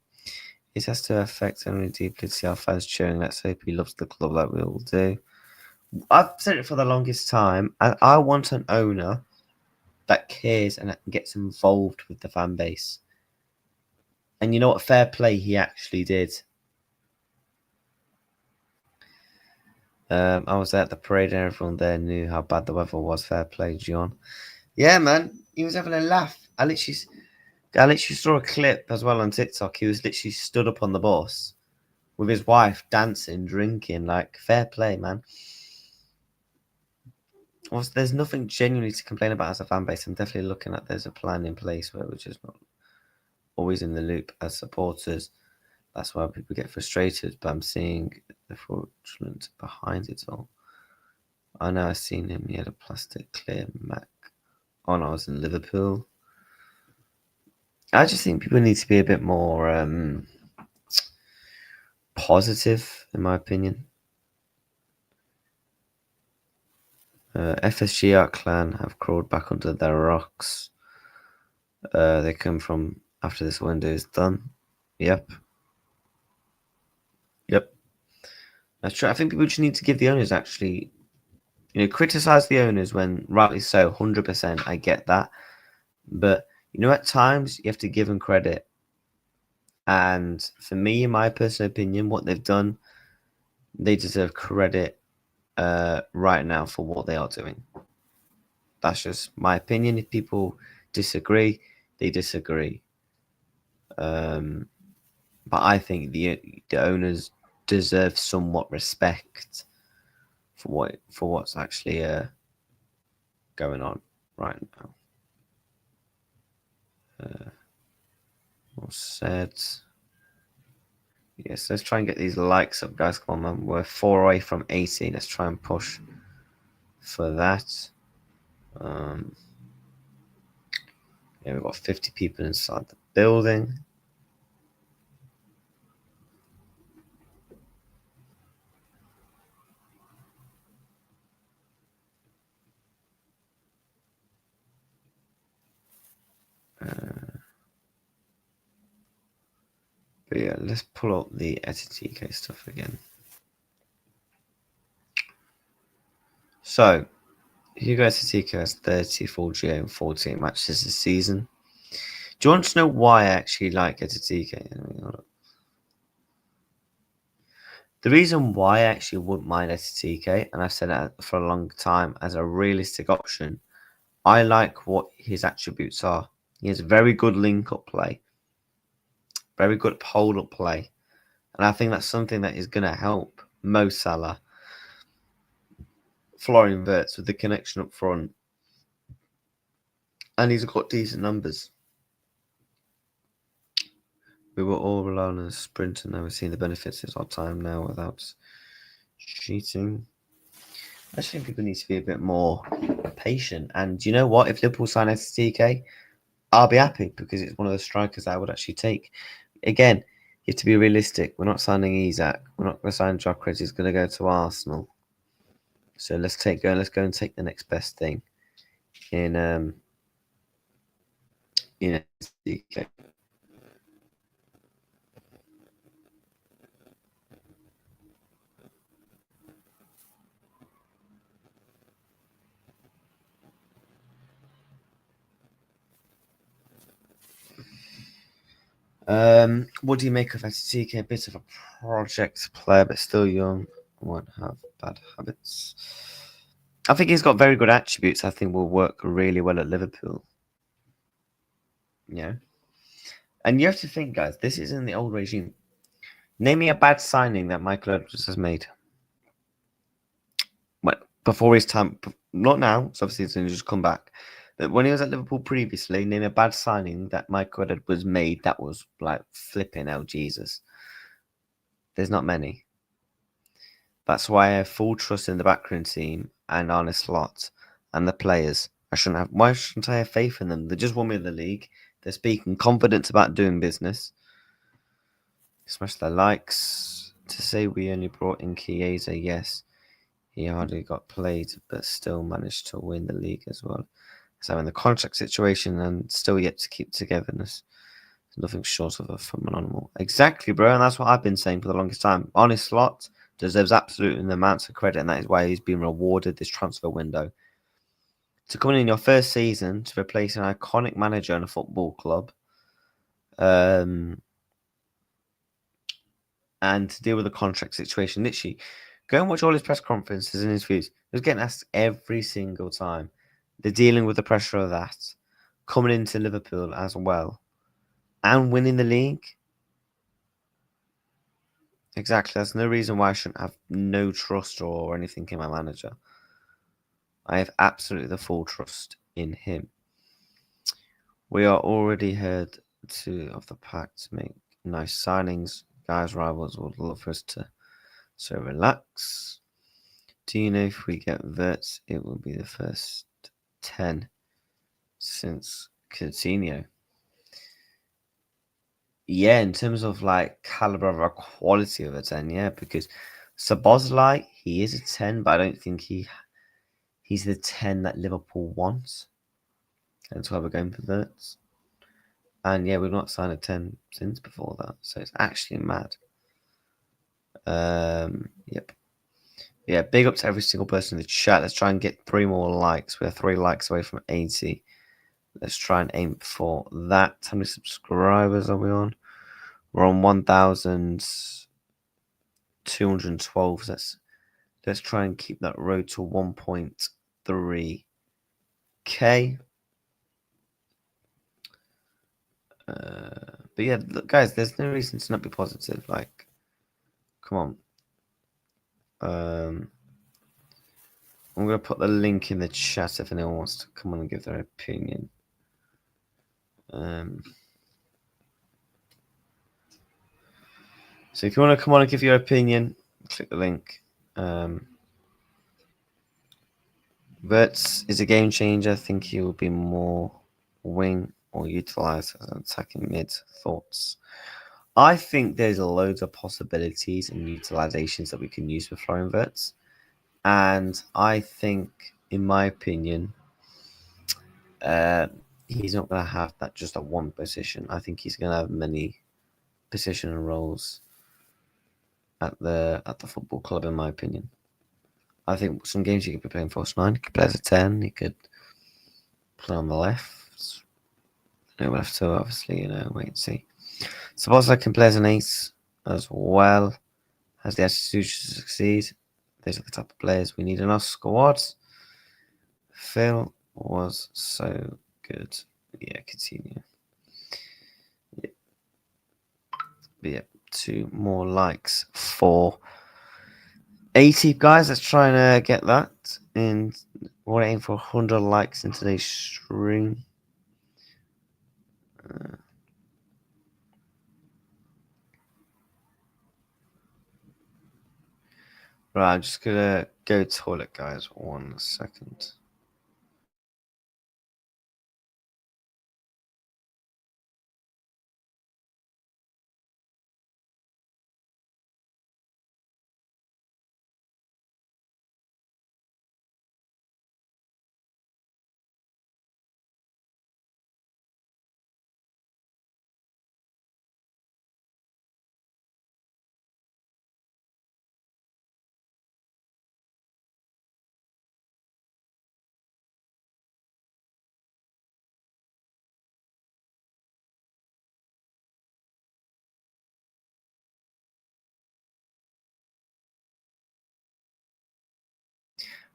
It has to affect only deeply to see our fans cheering. Let's hope he loves the club like we all do. I've said it for the longest time, and I want an owner that cares and gets involved with the fan base. And you know what? Fair play, he actually did. I was at the parade and everyone there knew how bad the weather was. Fair play, John. Yeah, man. He was having a laugh. I literally saw a clip as well on TikTok. He was literally stood up on the bus with his wife dancing, drinking. Like, fair play, man. Also, there's nothing genuinely to complain about as a fan base. I'm definitely looking at there's a plan in place where we're just not always in the loop as supporters. That's why people get frustrated. But I'm seeing the fraudulent behind it all. I know I've seen him. He had a plastic clear Mac on. I was in Liverpool. I just think people need to be a bit more positive, in my opinion. FSG Art Clan have crawled back under their rocks. They come from after this window is done. Yep. That's true. I think people just need to give the owners actually, criticize the owners when rightly so. 100%, I get that, but at times you have to give them credit. And for me, in my personal opinion, what they've done, they deserve credit right now for what they are doing. That's just my opinion. If people disagree, they disagree. But I think the owners deserve somewhat respect for what's actually going on right now. Well said. Yes, let's try and get these likes up, guys. Come on, man. We're 4 away from 80. Let's try and push for that. Yeah, we've got 50 people inside the building. But yeah, let's pull up the Ekitike stuff again. So, Hugo Ekitike has 34 GA and 14 matches this season. Do you want to know why I actually like Ekitike? The reason why I actually wouldn't mind Ekitike, and I've said that for a long time, as a realistic option, I like what his attributes are. He has very good link-up play, very good hold-up play, and I think that's something that is going to help Mo Salah, Florian Wirtz with the connection up front. And he's got decent numbers. We were all relying on a sprint, and now we're seeing the benefits of our time now without cheating. I just think people need to be a bit more patient. And you know what? If Liverpool sign Ekitike, I'll be happy because it's one of the strikers I would actually take. Again, you have to be realistic. We're not signing Isak. We're not going to sign Kerkez. He's going to go to Arsenal. So let's go and take the next best thing in Ekitike. What do you make of Ekitike? A bit of a project player, but still young. Won't have bad habits. I think he's got very good attributes. I think will work really well at Liverpool. Yeah. And you have to think, guys, this isn't the old regime. Name me a bad signing that Michael Edwards has made. Well, before his time, not now, so obviously he's going to just come back. But when he was at Liverpool previously, name a bad signing that Michael Edwards made that was like flipping out Jesus. There's not many. That's why I have full trust in the backroom team and Arne Slot and the players. Why shouldn't I have faith in them? They just won me the league. They're speaking confidence about doing business. Smash their likes. To say we only brought in Chiesa, yes. He hardly got played, but still managed to win the league as well. So in the contract situation and still yet to keep togetherness. Nothing short of a phenomenal. Exactly, bro, and that's what I've been saying for the longest time. Honest Slot deserves absolutely an amount of credit, and that is why he's been rewarded this transfer window. To come in your first season to replace an iconic manager in a football club, and to deal with the contract situation. Literally, go and watch all his press conferences and interviews. He was getting asked every single time. They're dealing with the pressure of that. Coming into Liverpool as well. And winning the league. Exactly. There's no reason why I shouldn't have no trust or anything in my manager. I have absolutely the full trust in him. We are already ahead of the pack to make nice signings. Guys, rivals would love for us to so relax. Do you know if we get Wirtz, it will be the first 10 since Coutinho? Yeah, in terms of like caliber of a quality of a 10, yeah, because Szoboszlai, he is a 10, but I don't think he's the 10 that Liverpool wants. That's why we're going for Wirtz. And yeah, we've not signed a 10 since before that, so it's actually mad. Yep. Yeah, big up to every single person in the chat. Let's try and get 3 more likes. We're 3 likes away from 80. Let's try and aim for that. How many subscribers are we on? We're on 1,212. Let's try and keep that road to 1.3K. But yeah, look, guys, there's no reason to not be positive. Like, come on. I'm going to put the link in the chat if anyone wants to come on and give their opinion. So if you want to come on and give your opinion, click the link. Wirtz is a game changer. I think he will be more wing or utilized as an attacking mid. Thoughts? I think there's loads of possibilities and utilizations that we can use with Florian Wirtz. And I think, in my opinion, he's not going to have that just at one position. I think he's going to have many position and roles at the football club, in my opinion. I think some games he could be playing false 9. He could play as a 10. He could play on the left. We'll have to obviously, wait and see. Suppose I can play as an ace as well. Has the attitude to succeed. These are the type of players we need in our squad. Phil was so good. Yeah, continue. Yeah, 2 more likes for 80 guys. Let's try and get that. And we're aiming for 100 likes in today's stream. Right, I'm just gonna go toilet, guys. 1 second.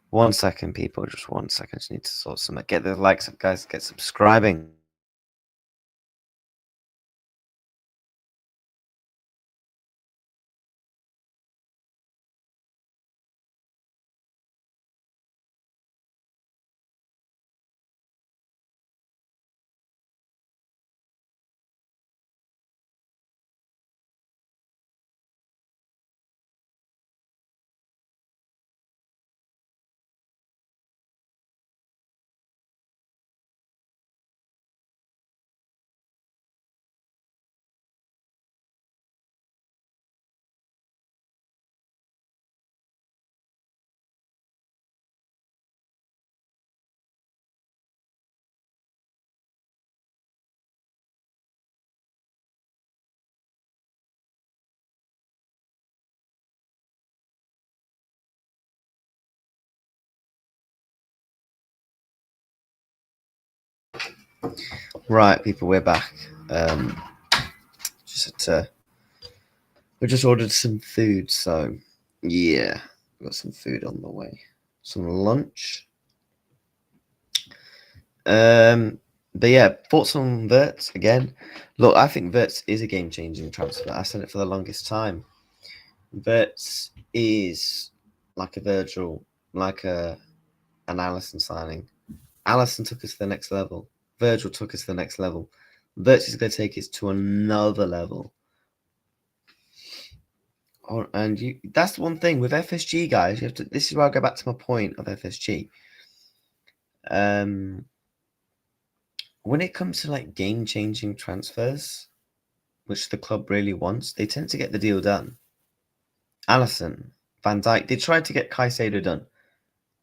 One second, people. Just 1 second. Just need to sort some. Get the likes up, guys. Get subscribing. Right, people, we're back. We just ordered some food, so yeah, got some food on the way. Some lunch. But yeah, thoughts on Wirtz again. Look, I think Wirtz is a game-changing transfer. I said it for the longest time. Wirtz is like a Virgil, like an Alisson signing. Alisson took us to the next level. Virgil took us to the next level. Wirtz is going to take us to another level. Oh, and that's the one thing with FSG, guys. You have to. This is where I go back to my point of FSG. When it comes to like game-changing transfers, which the club really wants, they tend to get the deal done. Alisson, Van Dijk, they tried to get Caicedo done,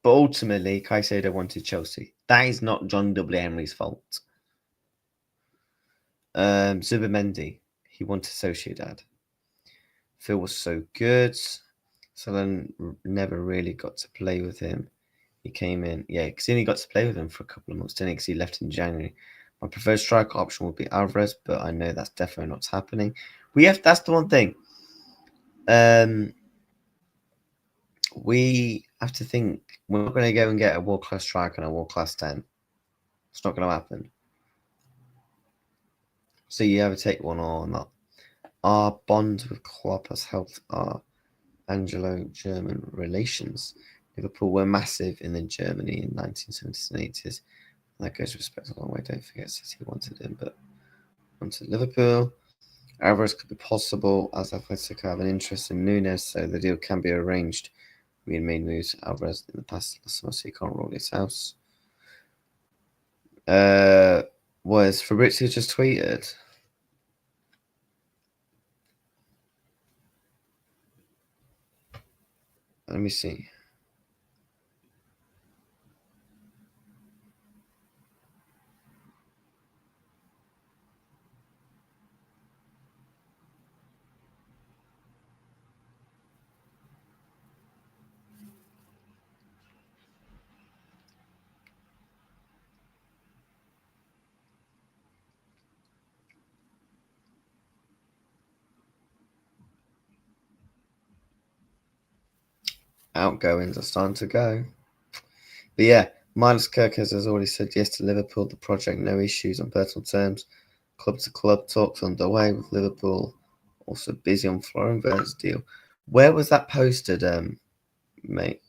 but ultimately Caicedo wanted Chelsea. That is not John W. Emery's fault. Zubimendi, he wanted Sociedad. Phil was so good. So then never really got to play with him. He came in, yeah, because he only got to play with him for a couple of months, didn't he? Because he left in January. My preferred striker option would be Alvarez, but I know that's definitely not happening. That's the one thing. We have to think we're not going to go and get a world-class striker and a world-class 10. It's not going to happen. So you either take one or not. Our bond with Klopp has helped our Anglo-German relations. Liverpool were massive in Germany in 1970s and 80s. That goes respect a long way. Don't forget City wanted him, but wanted Liverpool. Alvarez could be possible as Atletico have an interest in Nunes, so the deal can be arranged. We had made moves Alvarez in the past last summer, so you can't roll his house. Was Fabrizio just tweeted? Let me see. Outgoings are starting to go. But yeah, Miles Kerkez has already said yes to Liverpool. The project, no issues on personal terms. Club to club talks underway with Liverpool. Also busy on Florian Wirtz deal. Where was that posted? mate.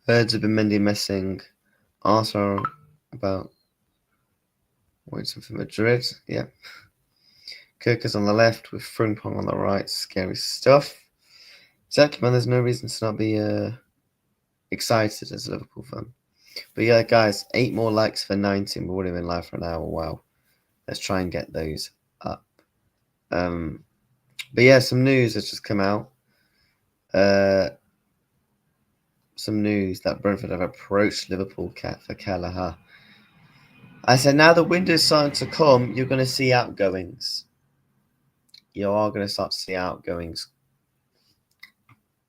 Birds have been missing. Arsenal about waiting for Madrid. Yeah. Kerkez on the left with Frimpong on the right. Scary stuff. Exactly, man. There's no reason to not be excited as a Liverpool fan. But yeah, guys, 8 more likes for 19. We're already been live for an hour. Wow. Let's try and get those up. But yeah, some news has just come out. Some news that Brentford have approached Liverpool for Kelleher. I said, now the window's starting to come, you're going to see outgoings. You are going to start to see outgoings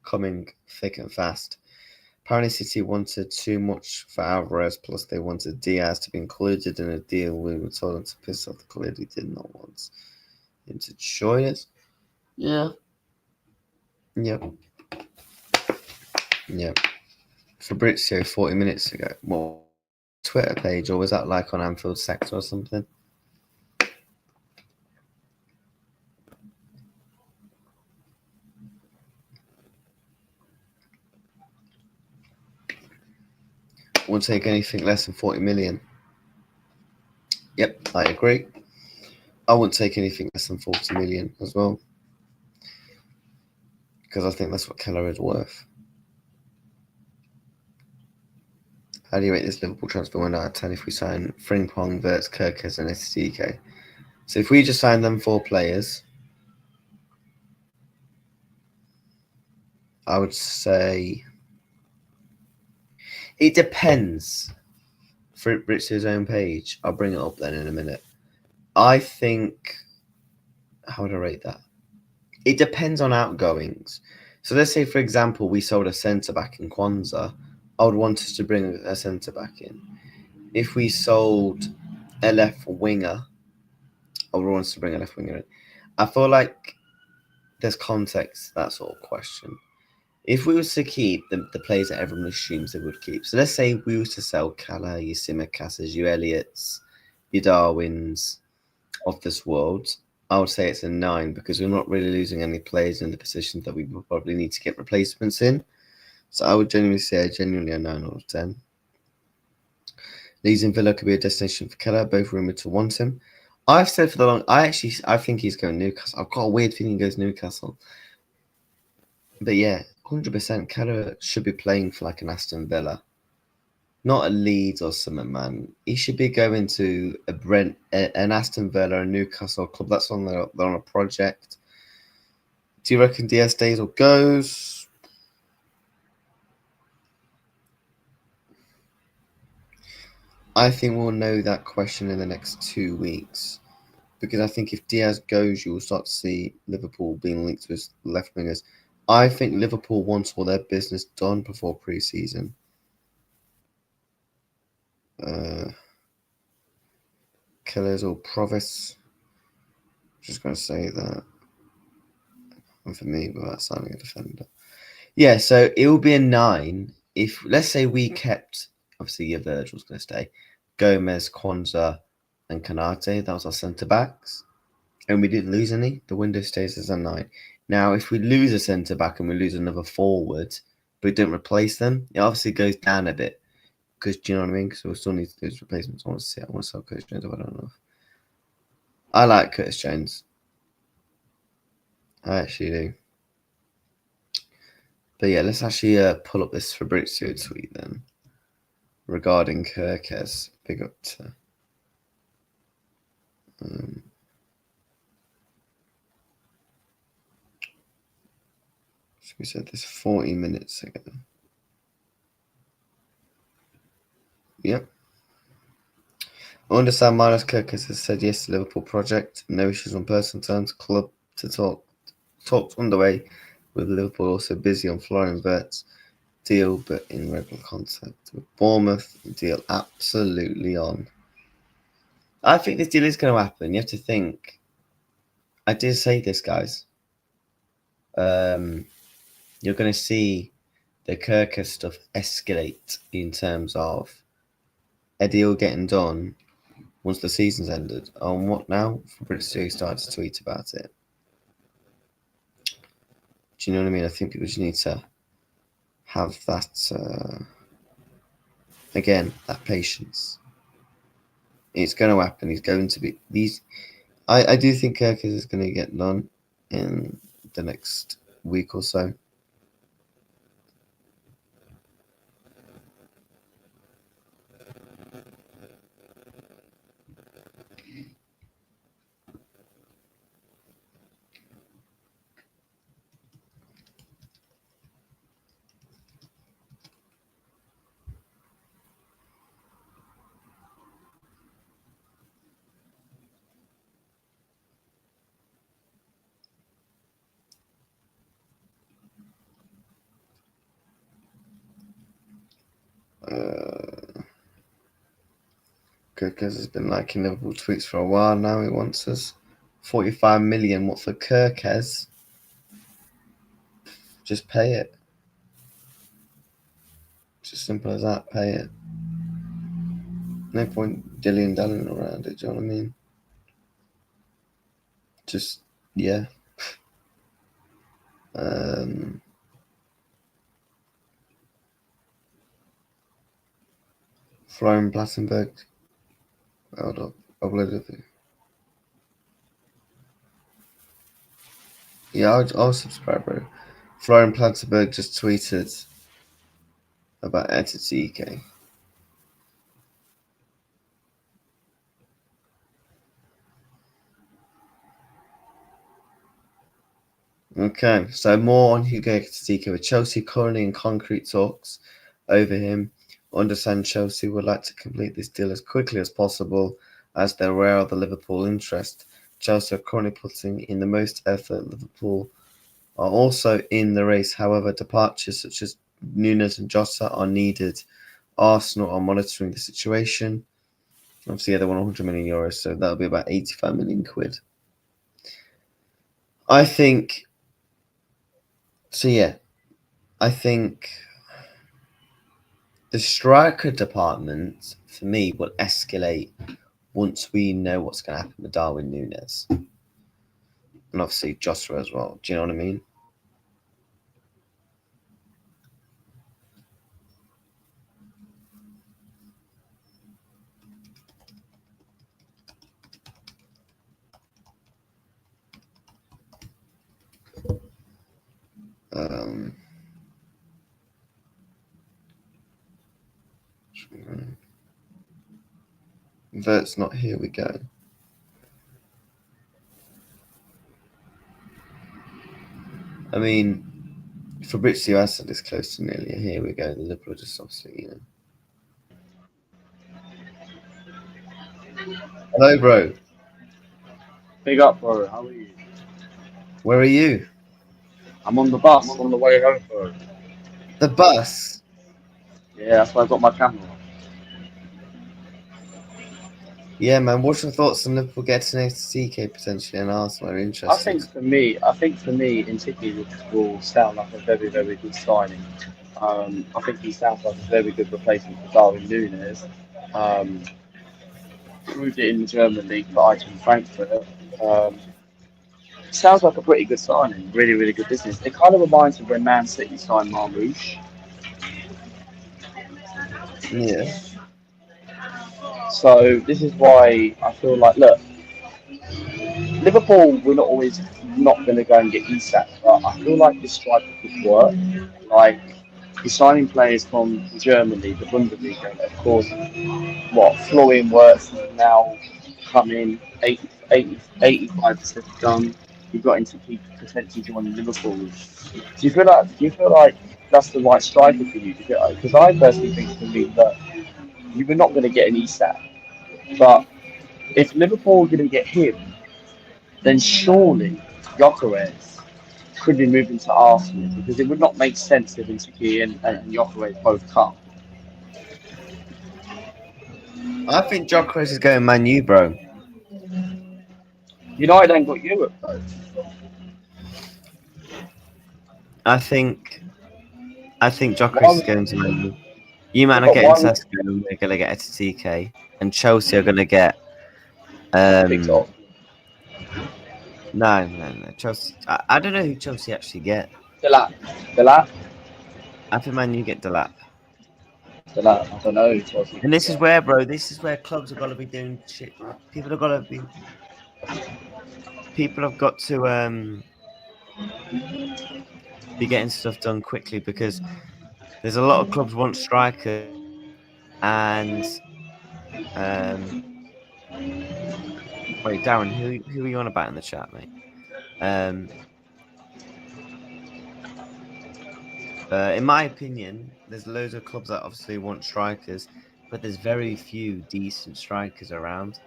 coming thick and fast. Apparently, City wanted too much for Alvarez, plus they wanted Diaz to be included in a deal. We were told him to piss off the club. He did not want him to join us. Yeah. Yep. Fabrizio 40 minutes ago. What Twitter page, or was that like on Anfield Sector or something? Won't take anything less than 40 million. Yep, I agree. I wouldn't take anything less than 40 million as well, because I think that's what Keller is worth. How do you rate this Liverpool transfer 1 out of 10 if we sign Frimpong, Wirtz, Kerkez, and Ekitike? So if we just sign them 4 players, I would say it depends. For Fabrizio's own page, I'll bring it up then in a minute. I think, how would I rate that? It depends on outgoings. So let's say, for example, we sold a centre-back in Kwanzaa. I would want us to bring a centre-back in. If we sold a left winger, I would want us to bring a left winger in. I feel like there's context to that sort of question. If we was to keep the players that everyone assumes they would keep, so let's say we was to sell Kala, your Simicasas, your Elliots, your Darwins of this world, I would say it's a 9 because we're not really losing any players in the positions that we would probably need to get replacements in. So I would genuinely say a 9 out of 10. Leeds and Villa could be a destination for Keller, both rumoured to want him. I've said for the long, I think he's going Newcastle. I've got a weird feeling he goes Newcastle. But yeah, 100% Keller should be playing for like an Aston Villa. Not a Leeds or something, man. He should be going to an Aston Villa, a Newcastle club. That's on they're on a project. Do you reckon Diaz stays or goes? I think we'll know that question in the next 2 weeks. Because I think if Diaz goes, you will start to see Liverpool being linked to his left wingers. I think Liverpool wants all their business done before pre-season. Killers or Provis. Just going to say that. And for me, without signing a defender. Yeah, so it will be a 9 if, let's say, we kept, obviously, your Virgil's going to stay, Gomez, Kwanzaa, and Kanate. That was our centre backs. And we didn't lose any. The window stays as a 9. Now, if we lose a centre back and we lose another forward, but we don't replace them, it obviously goes down a bit. Because, do you know what I mean? Because we'll still need to do those replacements. I want to sell Curtis Jones. I don't know. I like Curtis Jones. I actually do. But yeah, let's actually pull up this Fabrizio tweet then regarding Kerkez. Big up to. So we said this 40 minutes ago. Yep. I understand Miles Kerkez has said yes to Liverpool project. No issues on personal terms. Club to talk. Talks underway with Liverpool also busy on Florian Wirtz deal, but in regular contact with Bournemouth. Deal absolutely on. I think this deal is going to happen. You have to think. I did say this, guys. You're going to see the Kerkez stuff escalate in terms of a deal getting done once the season's ended. On what now? Fabrizio started to tweet about it. Do you know what I mean? I think people just need to have that, again, that patience. It's going to happen. He's going to be these. I do think Kerkez is going to get done in the next week or so. Kerkez has been liking Liverpool tweets for a while now. He wants us 45 million. What for Kerkez? Just pay it. It's as simple as that. Pay it. No point dilly-dallying around it. Do you know what I mean? Just yeah. Florian Plattenberg. Hold up. Uploaded it. Yeah, I'll subscribe, bro. Florian Plattenberg just tweeted about Ekitike. Okay, so more on Hugo Ekitike, with Chelsea currently in concrete talks over him. Understand Chelsea would like to complete this deal as quickly as possible as they're aware of the Liverpool interest. Chelsea are currently putting in the most effort. Liverpool are also in the race. However, departures such as Nunes and Jota are needed. Arsenal are monitoring the situation. Obviously, they want 100 million euros, so that'll be about 85 million quid. I think... So, yeah. I think the striker department, for me, will escalate once we know what's going to happen with Darwin Nunes. And obviously Jota as well. Do you know what I mean? Wirtz not here, we go. I mean, Fabrizio Assad is close to nearly here we go. The Liverpool just obviously, Hello, bro. Big up, bro. How are you? Where are you? I'm on the bus on the way home, bro. The bus? Yeah, that's why I got my camera. Yeah, man. What's your thoughts on Liverpool getting CK potentially and Arsenal are interested? I think for me, Ekitike will sound like a very, very good signing. I think he sounds like a very good replacement for Darwin Nunes. Proved it in the German league for Eintracht Frankfurt. Sounds like a pretty good signing. Really, really good business. It kind of reminds me of when Man City signed Marmoush. Yeah. So this is why I feel like, look, Liverpool, we're not always not going to go and get Isak, but I feel like this striker could work. Like, he's signing players from Germany, the Bundesliga, of course. What, Florian Wirtz has now come in, 85% done. You've got him to keep potentially joining Liverpool. Do you feel like that's the right striker for you? Because I personally think for me that you were not going to get an Isak, but if Liverpool are going to get him, then surely Gyökeres could be moving to Arsenal because it would not make sense if Ekitike and Gyökeres both come. I think Gyökeres is going Man U, bro. United ain't got Europe though. I think Gyökeres is going to Man U. You man Yeah, are but getting why Sesko, and we're going to get Ekitike. And Chelsea are going to get... picked off? No. Chelsea... I don't know who Chelsea actually get. Delap. Delap? I think Man U get Delap. Delap. I don't know. And this is where, bro. This is where clubs have got to be doing shit. People have got to be. People have got to be getting stuff done quickly because there's a lot of clubs want strikers, and wait, Darren, who are you on about in the chat, mate? In my opinion, there's loads of clubs that obviously want strikers, but there's very few decent strikers around.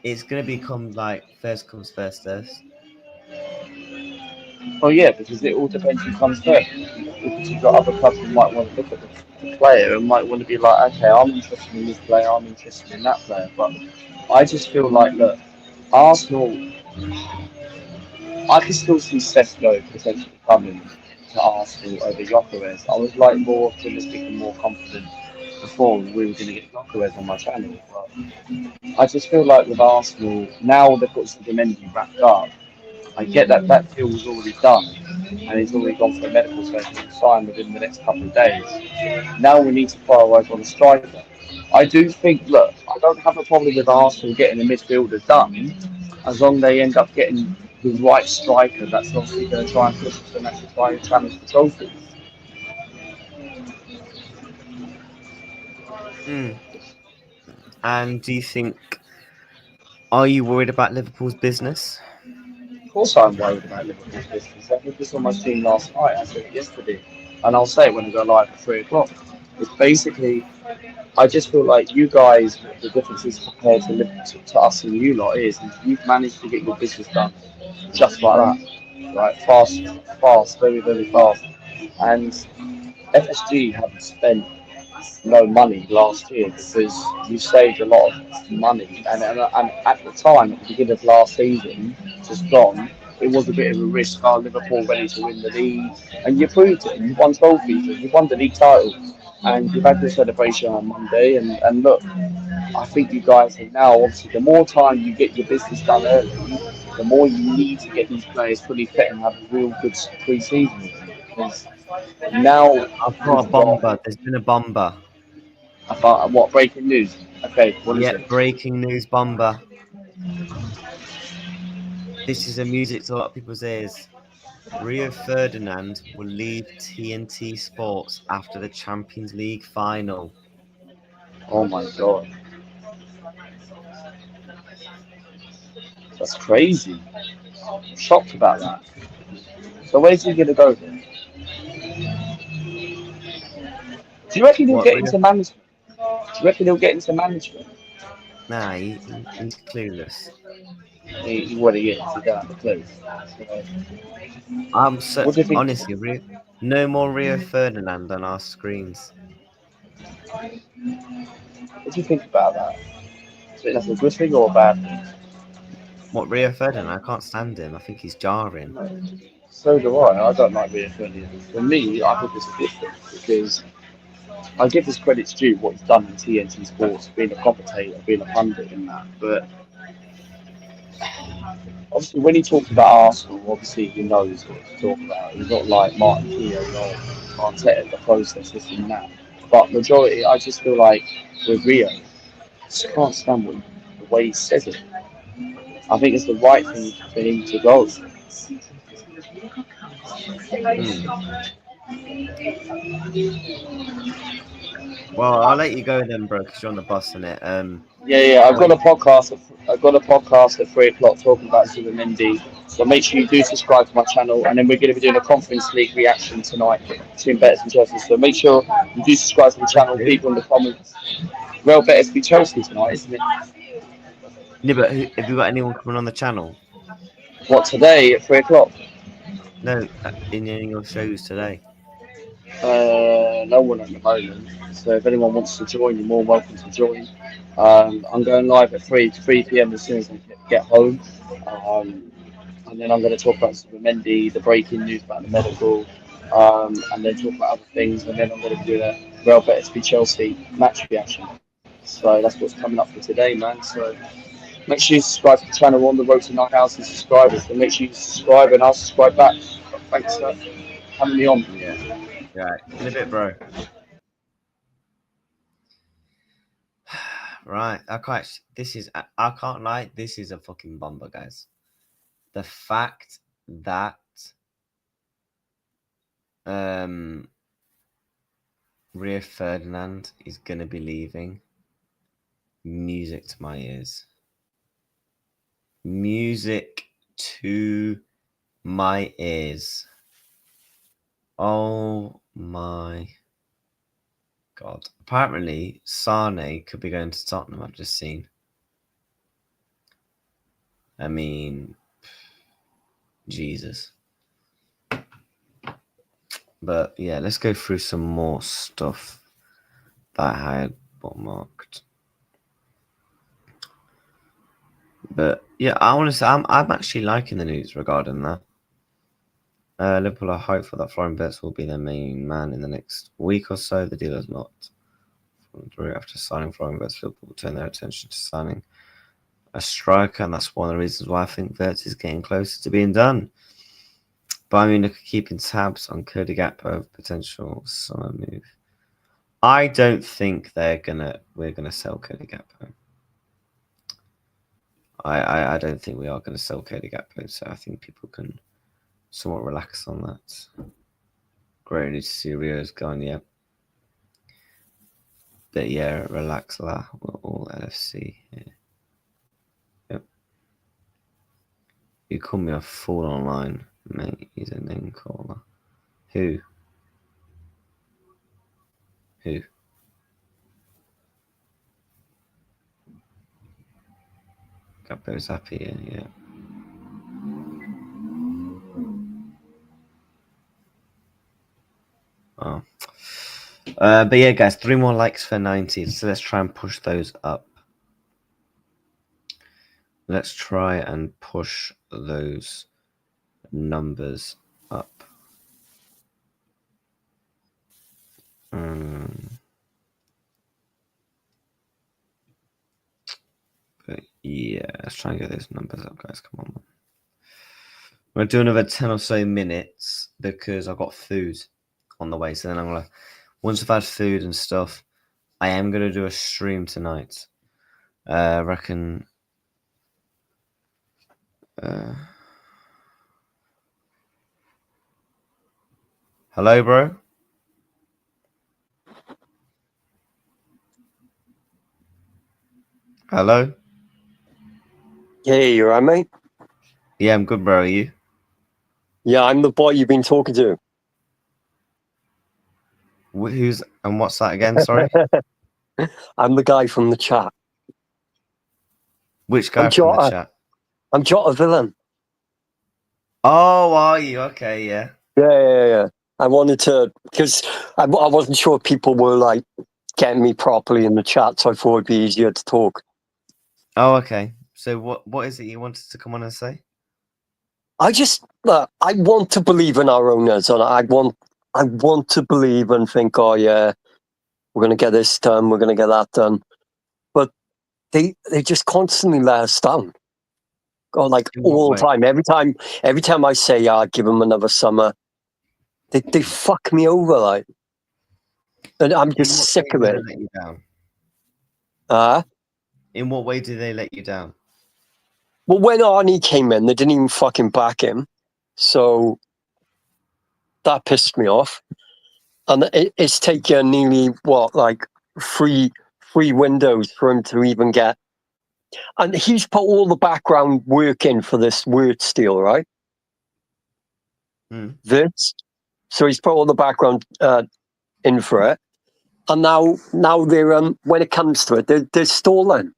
It's going to become like first comes first serves. Oh yeah, because it all depends who comes first. Because you've got other clubs who might want to look at the player and might want to be like, okay, I'm interested in this player, I'm interested in that player. But I just feel like, look, Arsenal, I can still see Sesko potentially coming to Arsenal over Gyökeres. I was like more optimistic and more confident before we were going to get Gyökeres on my channel. But I just feel like with Arsenal, now they've got Zubimendi wrapped up. I get that that deal was already done and he's already gone for a medical session and signed within the next couple of days. Now we need to prioritise on a striker. I do think, look, I don't have a problem with Arsenal getting a midfielder done as long as they end up getting the right striker that's obviously going to try and push us to national title challenge for trophies. And do you think? Are you worried about Liverpool's business? Of course I'm worried about Liverpool's business. I did this on my stream last night, I said it yesterday, and I'll say it when I go live at 3 o'clock. It's basically, I just feel like you guys, the difference is compared to us and you lot is you've managed to get your business done just like that, right? Fast, very, very fast. And FSG haven't spent no money last year because you saved a lot of money. And at the time, at the beginning of last season, just gone, it was a bit of a risk. Are Liverpool ready to win the league? And you proved it. You won trophies. You won the league title. And you've had this celebration on Monday. And look, I think you guys have now, obviously, the more time you get your business done early, the more you need to get these players fully fit and have a real good pre-season. Because now I've got a bomber. There's been a bomber. about what breaking news? Okay, what is it? Breaking news bomber. This is a music to a lot of people's ears. Rio Ferdinand will leave TNT Sports after the Champions League final. Oh my god. That's crazy. I'm shocked about that. So where's he gonna go then? Do you reckon he'll get into management? Do you reckon he'll get into management? Nah, he's clueless. What he is, he don't have a clue. I'm so honestly, no more Rio Ferdinand on our screens. What do you think about that? So that's a good thing or a bad thing? What, Rio Ferdinand? I can't stand him. I think he's jarring. So do I. I don't like Rio Ferdinand. For me, I think it's a good thing because I give his credits due what he's done in TNT Sports, being a commentator, being a pundit in that. But obviously, when he talks about Arsenal, obviously he knows what to talk about. He's not like Martin Keough or Arteta, the process, this and that. But majority, I just feel like with Rio, I just can't stand the way he says it. I think it's the right thing for him to go. Well, I'll let you go then, bro, because you're on the bus, innit? Yeah. I've got a podcast at 3 o'clock talking about Zubimendi. So make sure you do subscribe to my channel, and then we're going to be doing a Conference League reaction tonight between Betis and Chelsea. So make sure you do subscribe to the channel. People in the comments. Well, Betis be Chelsea tonight, isn't it? Yeah, but have you got anyone coming on the channel? What, today at 3 o'clock? No, in your shows today. No one at the moment. So if anyone wants to join, you're more welcome to join. I'm going live at 3 p.m. as soon as I get home. And then I'm going to talk about Zubimendi, the breaking news about the medical, and then talk about other things. And then I'm going to do a Real Betis v Chelsea match reaction. So that's what's coming up for today, man. So make sure you subscribe to the channel. We're on the road to 9,000 subscribers. So make sure you subscribe and I'll subscribe back. Thanks, sir. having me on. Yeah. Right. In a bit, bro. Right. I can't lie. This is a fucking bomber, guys. The fact that Rio Ferdinand is gonna be leaving. Music to my ears. Music to my ears. Oh my God. Apparently, Sane could be going to Tottenham, I've just seen. I mean, Jesus. But yeah, let's go through some more stuff that I had bookmarked. But yeah, I want to say I'm actually liking the news regarding that. Liverpool are hopeful that Florian Wirtz will be their main man in the next week or so. The deal has not fallen through. After signing Florian Wirtz, Liverpool will turn their attention to signing a striker, and that's one of the reasons why I think Wirtz is getting closer to being done. Bayern Munich are keeping tabs on Cody Gakpo, potential summer move. I don't think we're gonna sell Cody Gakpo. I don't think we are gonna sell Cody Gakpo, so I think people can somewhat relax on that. Great news to see Rio's gone, yeah. But yeah, relax la. We're all LFC here. Yep. You call me a fool online, mate. He's a name caller. Who? Gakpo's happy, yeah. Oh. But yeah, guys, 3 more likes for 90. So let's try and push those up. Let's try and push those numbers up. But yeah, let's try and get those numbers up, guys. Come on. I'm going to do another 10 or so minutes because I've got food on the way. So then I'm going to, once I've had food and stuff, I am going to do a stream tonight. I reckon. Hello, bro. Hello. Hey, you alright, mate? Yeah, I'm good, bro. Are you? Yeah, I'm the boy you've been talking to. Who's and what's that again? Sorry. I'm the guy from the chat. Which guy from the chat? I'm Jota Villain. Oh, are you? Okay, yeah. Yeah. I wanted to, because I wasn't sure if people were like getting me properly in the chat, so I thought it'd be easier to talk. Oh, okay. So what is it you wanted to come on and say? I just, I want to believe in our owners, and I want to believe and think, oh yeah, we're going to get this done, we're going to get that done. But they just constantly let us down. Oh, like all the time. Every time I say, yeah, I'll give them another summer, they fuck me over, like. And I'm just sick of it. Let you down? In what way did they let you down? Well, when Arnie came in, they didn't even fucking back him. So that pissed me off. And it's taken nearly, three windows for him to even get. And he's put all the background work in for this Wirtz deal, right? Wirtz. So he's put all the background in for it. And now they're, when it comes to it, they're stalling.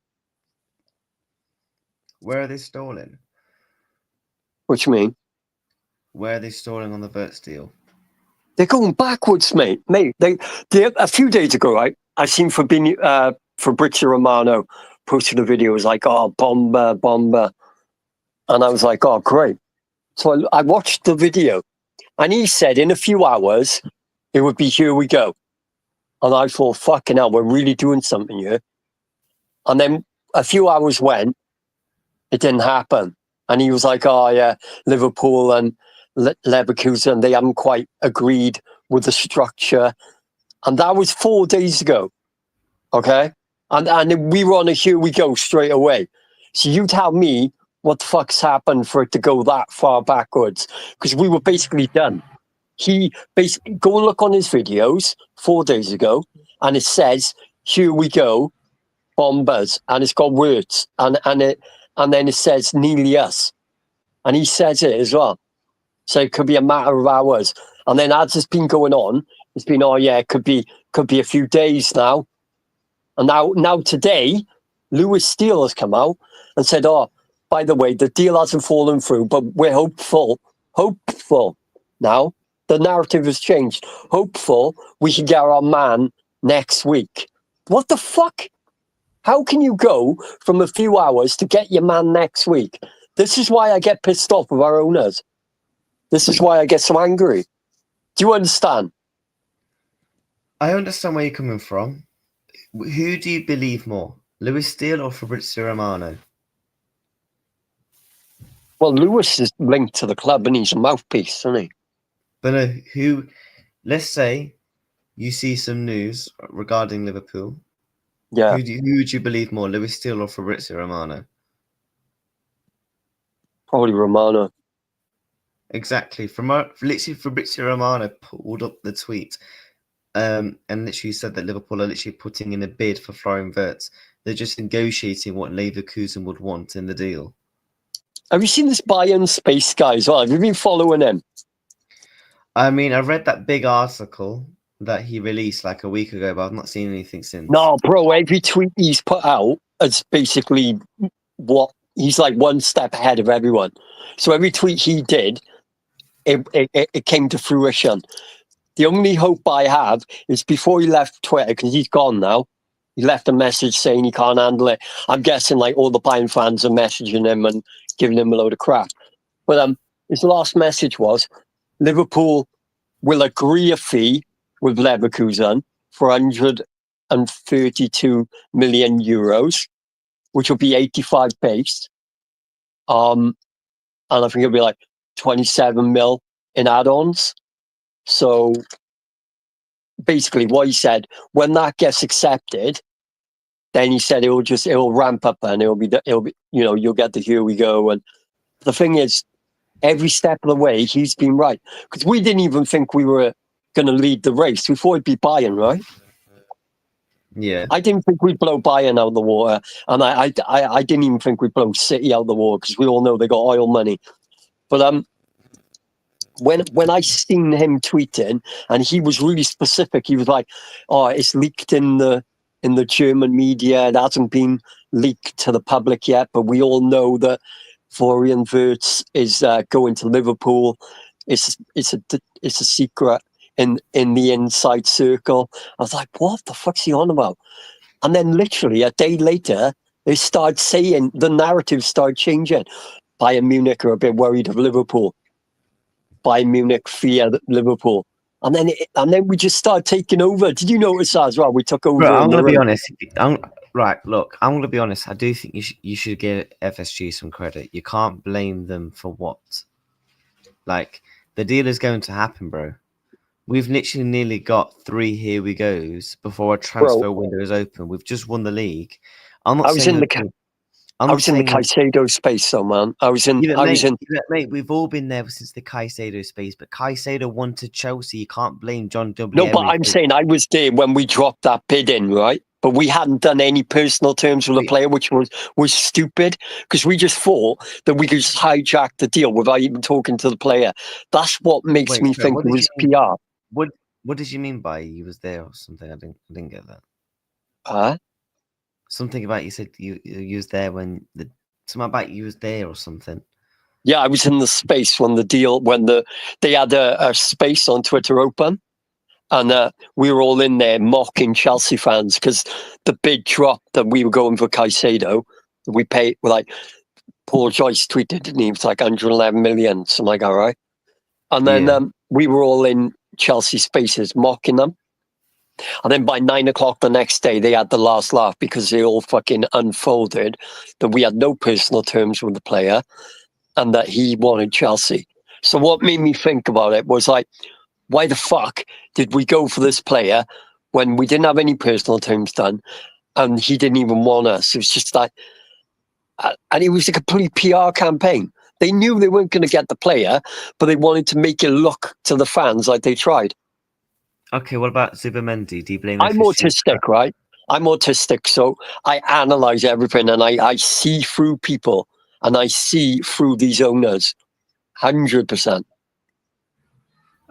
Where are they stalling? What you mean? Where are they stalling on the Wirtz deal? They're going backwards, mate. They a few days ago, right? I seen FABRIZIO Romano posted a video. It was like, oh, bomber. And I was like, oh, great. So I watched the video. And he said in a few hours, it would be here we go. And I thought, fucking hell, we're really doing something here. And then a few hours went, it didn't happen. And he was like, oh, yeah, Liverpool and Leverkusen. They haven't quite agreed with the structure. And that was 4 days ago. Okay? And we were on a here we go straight away. So you tell me what the fuck's happened for it to go that far backwards. Because we were basically done. He basically, go and look on his videos 4 days ago, and it says, here we go, Bombers, and it's got words, and then it says nearly us. And he says it as well. So it could be a matter of hours. And then as it's been going on, it's been, oh yeah, it could be a few days now. And now today, Lewis Steele has come out and said, oh, by the way, the deal hasn't fallen through, but we're hopeful now. The narrative has changed. Hopeful we can get our man next week. What the fuck? How can you go from a few hours to get your man next week? This is why I get pissed off with our owners. This is why I get so angry. Do you understand? I understand where you're coming from. Who do you believe more, Lewis Steele or Fabrizio Romano? Well, Lewis is linked to the club and he's a mouthpiece, isn't he? But no, who? Let's say you see some news regarding Liverpool. Yeah. Who would you believe more, Lewis Steele or Fabrizio Romano? Probably Romano. Exactly. Literally, Fabrizio Romano pulled up the tweet and literally said that Liverpool are literally putting in a bid for Florian Wirtz. They're just negotiating what Leverkusen would want in the deal. Have you seen this Bayern space guy as well? Have you been following him? I mean, I read that big article that he released like a week ago, but I've not seen anything since. No, bro, every tweet he's put out is basically what he's like one step ahead of everyone. So every tweet he did, it came to fruition. The only hope I have is before he left Twitter, because he's gone now, he left a message saying he can't handle it. I'm guessing like all the Bayern fans are messaging him and giving him a load of crap. But his last message was, Liverpool will agree a fee with Leverkusen for 132 million euros, which will be 85 base. And I think it'll be like 27 mil in add-ons. So basically what he said, when that gets accepted, then he said it'll ramp up and it'll be, you'll get the here we go. And the thing is, every step of the way, he's been right. Because we didn't even think we were going to lead the race. We thought it'd be Bayern, right? Yeah. I didn't think we'd blow Bayern out of the water. And I didn't even think we'd blow City out of the water because we all know they got oil money. But when I seen him tweeting, and he was really specific, he was like, oh, it's leaked in the German media. It hasn't been leaked to the public yet, but we all know that Florian Wirtz is going to Liverpool. It's a secret in the inside circle. I was like, what the fuck's he on about? And then literally a day later, they start saying, the narrative started changing. Bayern Munich are a bit worried of Liverpool. Bayern Munich fear Liverpool. And then we just started taking over. Did you notice that as well? We took over. Bro, I'm going to be honest. Right, look, I'm going to be honest. I do think you should give FSG some credit. You can't blame them for what? Like, the deal is going to happen, bro. We've literally nearly got 3 here we goes before a transfer window is open. We've just won the league. I was in the Caicedo space, though, man. Mate, we've all been there since the Caicedo space, but Caicedo wanted Chelsea. You can't blame John W. No, but I'm saying I was there when we dropped that bid in, right? But we hadn't done any personal terms with the player, which was stupid, because we just thought that we could just hijack the deal without even talking to the player. That's what makes me think it was PR. What did you mean by you was there or something? I didn't get that. Huh? Something about you said you was there when something about you was there or something. Yeah, I was in the space when they had a space on Twitter open. And we were all in there mocking Chelsea fans because the bid dropped that we were going for Caicedo. We paid, like, Paul Joyce tweeted, didn't he? It was like 111 million, something like that, right? And then we were all in Chelsea spaces mocking them. And then by 9 o'clock the next day, they had the last laugh because they all fucking unfolded that we had no personal terms with the player and that he wanted Chelsea. So what made me think about it was like, why the fuck did we go for this player when we didn't have any personal terms done and he didn't even want us? It was just like, and it was a complete PR campaign. They knew they weren't going to get the player, but they wanted to make it look to the fans like they tried. Okay, what about Zubimendi? Do you blame I'm autistic, right? I'm autistic, so I analyze everything and I see through people and I see through these owners, 100%.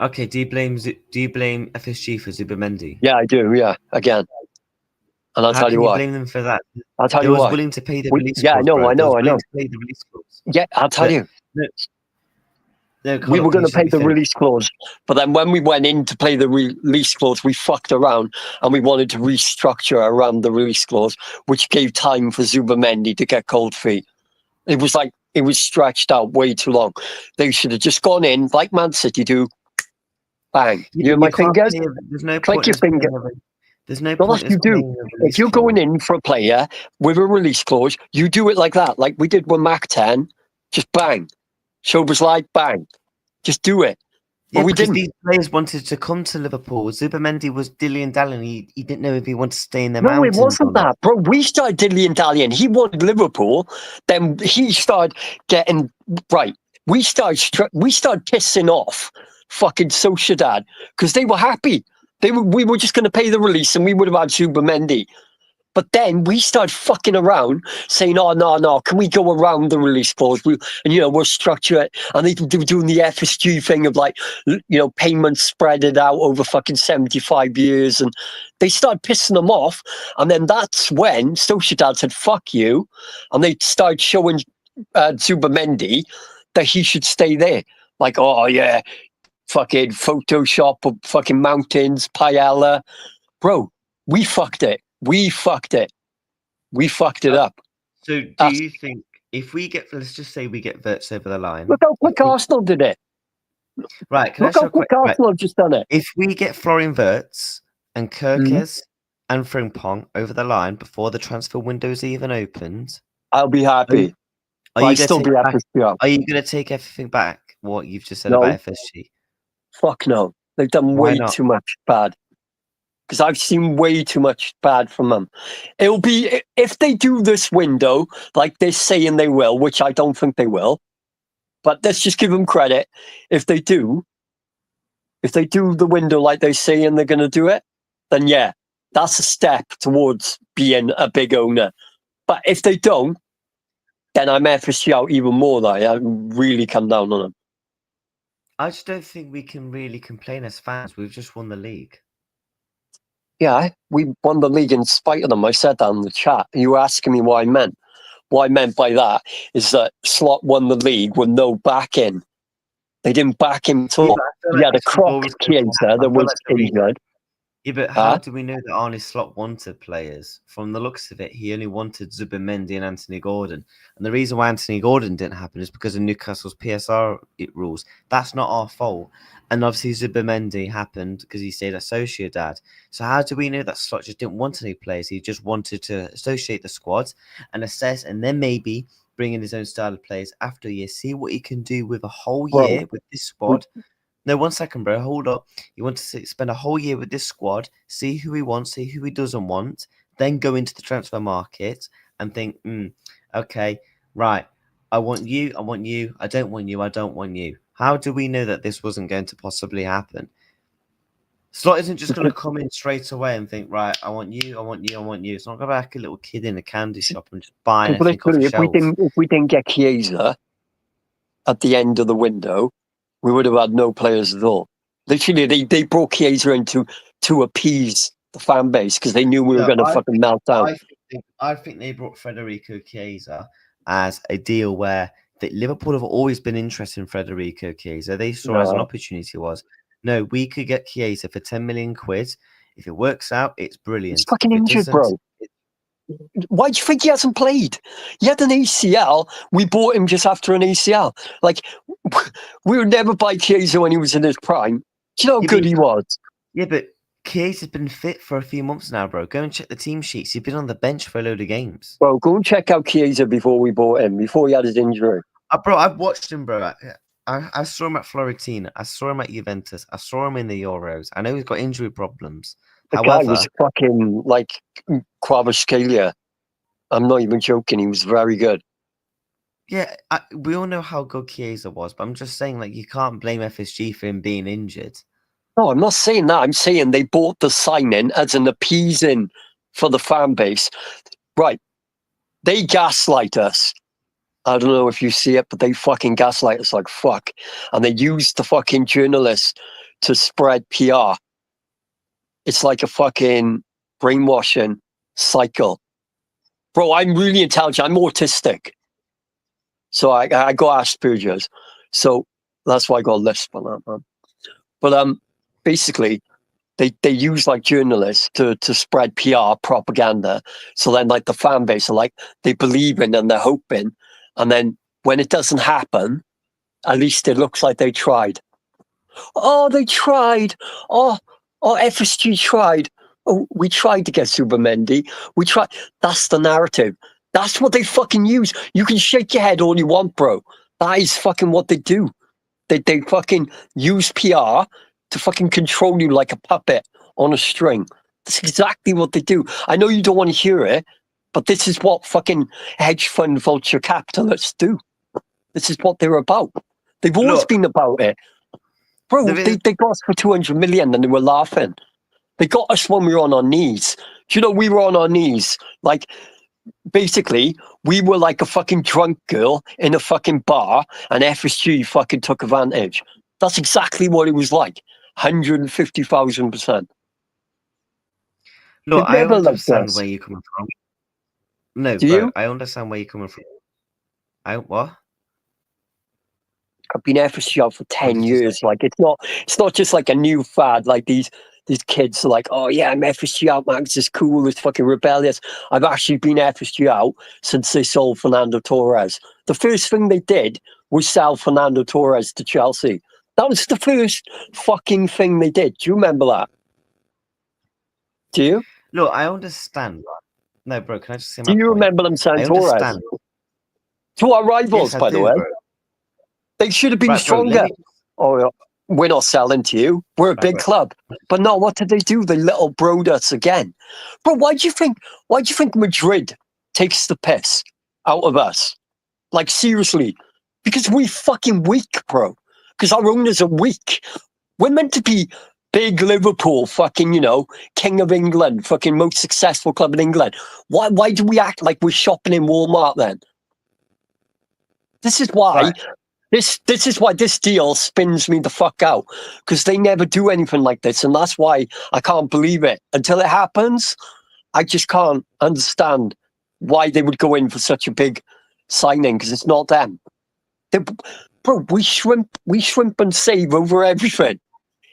Okay, do you blame FSG for Zubimendi? Yeah, I do. Yeah, again, and I'll How tell can you you why. blame them for that? I'll tell They you was why. willing to pay the release Yeah, clause, bro. I They was know. willing to pay the release clause. Yeah, I'll tell you. No, We were going to can pay you the finish? release clause, but then when we went in to play the release clause, we fucked around and we wanted to restructure around the release clause, which gave time for Zubimendi to get cold feet. It was like, it was stretched out way too long. They should have just gone in like Man City do. Bang. Yeah, You know my can't fingers? there's no Click point your in us paying finger. there's no Well, point that's in us you do. paying a release If you're going clause. in for a player with a release clause, you do it like that, like we did with Mac 10. Just bang. Showbiz like bang. Just do it. Yeah, But we because didn't. these players wanted to come to Liverpool. Zubimendi was dilly-dallying. He didn't know if he wanted to stay in the No, it mountains wasn't or not. that, bro. We started dilly and dallying. He wanted Liverpool. Then he started getting right. We started pissing off fucking Sociedad because they were happy. We were just going to pay the release and we would have had Zubimendi. But then we started fucking around saying, oh, no, can we go around the release clause? We'll structure it. And they were doing the FSG thing of like, payments spread it out over fucking 75 years. And they started pissing them off. And then that's when Sociedad said, fuck you. And they started showing Zubimendi that he should stay there. Like, oh, yeah, fucking Photoshop of fucking mountains, paella. Bro, we fucked it. We fucked it up. So do you think if we get, let's just say we get Wirtz over the line. Look how quick Arsenal did it. Right, Look how quick Arsenal have just done it. If we get Florian Wirtz and Kerkez and Frimpong over the line before the transfer window's even opened, I'll be happy. Are you going to take everything back? What you've just said No. about FSG? Fuck no. They've done Why way not? too much bad. Because I've seen way too much bad from them. It'll be, if they do this window like they're saying they will, which I don't think they will, but let's just give them credit. If they do the window like they're saying they're going to do it, then yeah, that's a step towards being a big owner. But if they don't, then I'm FSG out even more. I really come down on them. I just don't think we can really complain as fans. We've just won the league. Yeah, we won the league in spite of them. I said that in the chat. You were asking me what I meant. What I meant by that is that Slot won the league with no backing. They didn't back him at all. He had a croc Chiesa that was injured. Yeah, but how do we know that Arne Slot wanted players? From the looks of it, he only wanted Zubimendi and Anthony Gordon. And the reason why Anthony Gordon didn't happen is because of Newcastle's PSR rules. That's not our fault. And obviously Zubimendi happened because he stayed at Sociedad. So how do we know that Slot just didn't want any players? He just wanted to associate the squads and assess, and then maybe bring in his own style of players after a year. See what he can do with a whole year with this squad. No, 1 second, bro. Hold up. You want to spend a whole year with this squad, see who he wants, see who he doesn't want, then go into the transfer market and think, okay, right. I want you. I want you. I don't want you. I don't want you. How do we know that this wasn't going to possibly happen? Slot isn't just going to come in straight away and think, right, I want you. I want you. I want you. It's not going to be like a little kid in a candy shop and just buying anything off the shelf. If we didn't get Chiesa at the end of the window, we would have had no players at all. Literally, they brought Chiesa in to appease the fan base because they knew we were going to fucking melt down. I think they brought Federico Chiesa as a deal where Liverpool have always been interested in Federico Chiesa. They saw as an opportunity no, we could get Chiesa for 10 million quid. If it works out, it's brilliant. He's fucking injured, bro. Why do you think he hasn't played? He had an ACL. We bought him just after an ACL. Like, we would never buy Chiesa when he was in his prime. Do you know how good he was? Yeah, but Chiesa's been fit for a few months now, bro. Go and check the team sheets. He's been on the bench for a load of games. Bro, go and check out Chiesa before we bought him, before he had his injury. Bro, I've watched him, bro. I saw him at Fiorentina. I saw him at Juventus. I saw him in the Euros. I know he's got injury problems. The However, guy was fucking like Kvaratskhelia. I'm not even joking. He was very good. yeah, we all know how good Chiesa was, but I'm just saying, like, you can't blame FSG for him being injured. No, I'm not saying that. I'm saying they bought the signing as an appeasing for the fan base. Right. They gaslight us. I don't know if you see it, but they fucking gaslight us like fuck. And they use the fucking journalists to spread PR. It's like a fucking brainwashing cycle. Bro, I'm really intelligent. I'm autistic. So I got Asperger's. So that's why I got a lisp on that, man. But basically, they use like journalists to spread PR propaganda. So then like the fan base are like, they believe in and they're hoping. And then when it doesn't happen, at least it looks like they tried. Oh, they tried. Oh, FSG tried. Oh, we tried to get Supermendy. We tried. That's the narrative. That's what they fucking use. You can shake your head all you want, bro. That is fucking what they do. They fucking use PR to fucking control you like a puppet on a string. That's exactly what they do. I know you don't want to hear it, but this is what fucking hedge fund vulture capitalists do. This is what they're about. They've always been about it. Bro, they got us for 200 million and they were laughing. They got us when we were on our knees. Do you know, we were on our knees. Like, basically, we were like a fucking drunk girl in a fucking bar and FSG fucking took advantage. That's exactly what it was like. 150,000%. Look, I understand where you're coming from. No, do bro, you? I understand where you're coming from. What? I've been FSG out for 10 years. Like, it's not just like a new fad. Like these kids are like, oh yeah, I'm FSG out, man. It's just cool. It's fucking rebellious. I've actually been FSG out since they sold Fernando Torres. The first thing they did was sell Fernando Torres to Chelsea. That was the first fucking thing they did. Do you remember that? Do you? Look, I understand. No, bro, can I just say my Do you point? remember them selling I Torres? understand. To our rivals, Yes, by the way. Bro. They should have been Right, stronger. Oh, we're not selling to you. We're a big club. But no, what did they do? They little broed us again. Bro, why do you think Madrid takes the piss out of us? Like, seriously. Because we fucking weak, bro. Because our owners are weak. We're meant to be big Liverpool, fucking, you know, King of England, fucking most successful club in England. Why do we act like we're shopping in Walmart then? This is why... Right. This is why this deal spins me the fuck out, because they never do anything like this, and that's why I can't believe it. Until it happens, I just can't understand why they would go in for such a big signing, because it's not them. Bro, we shrimp and save over everything.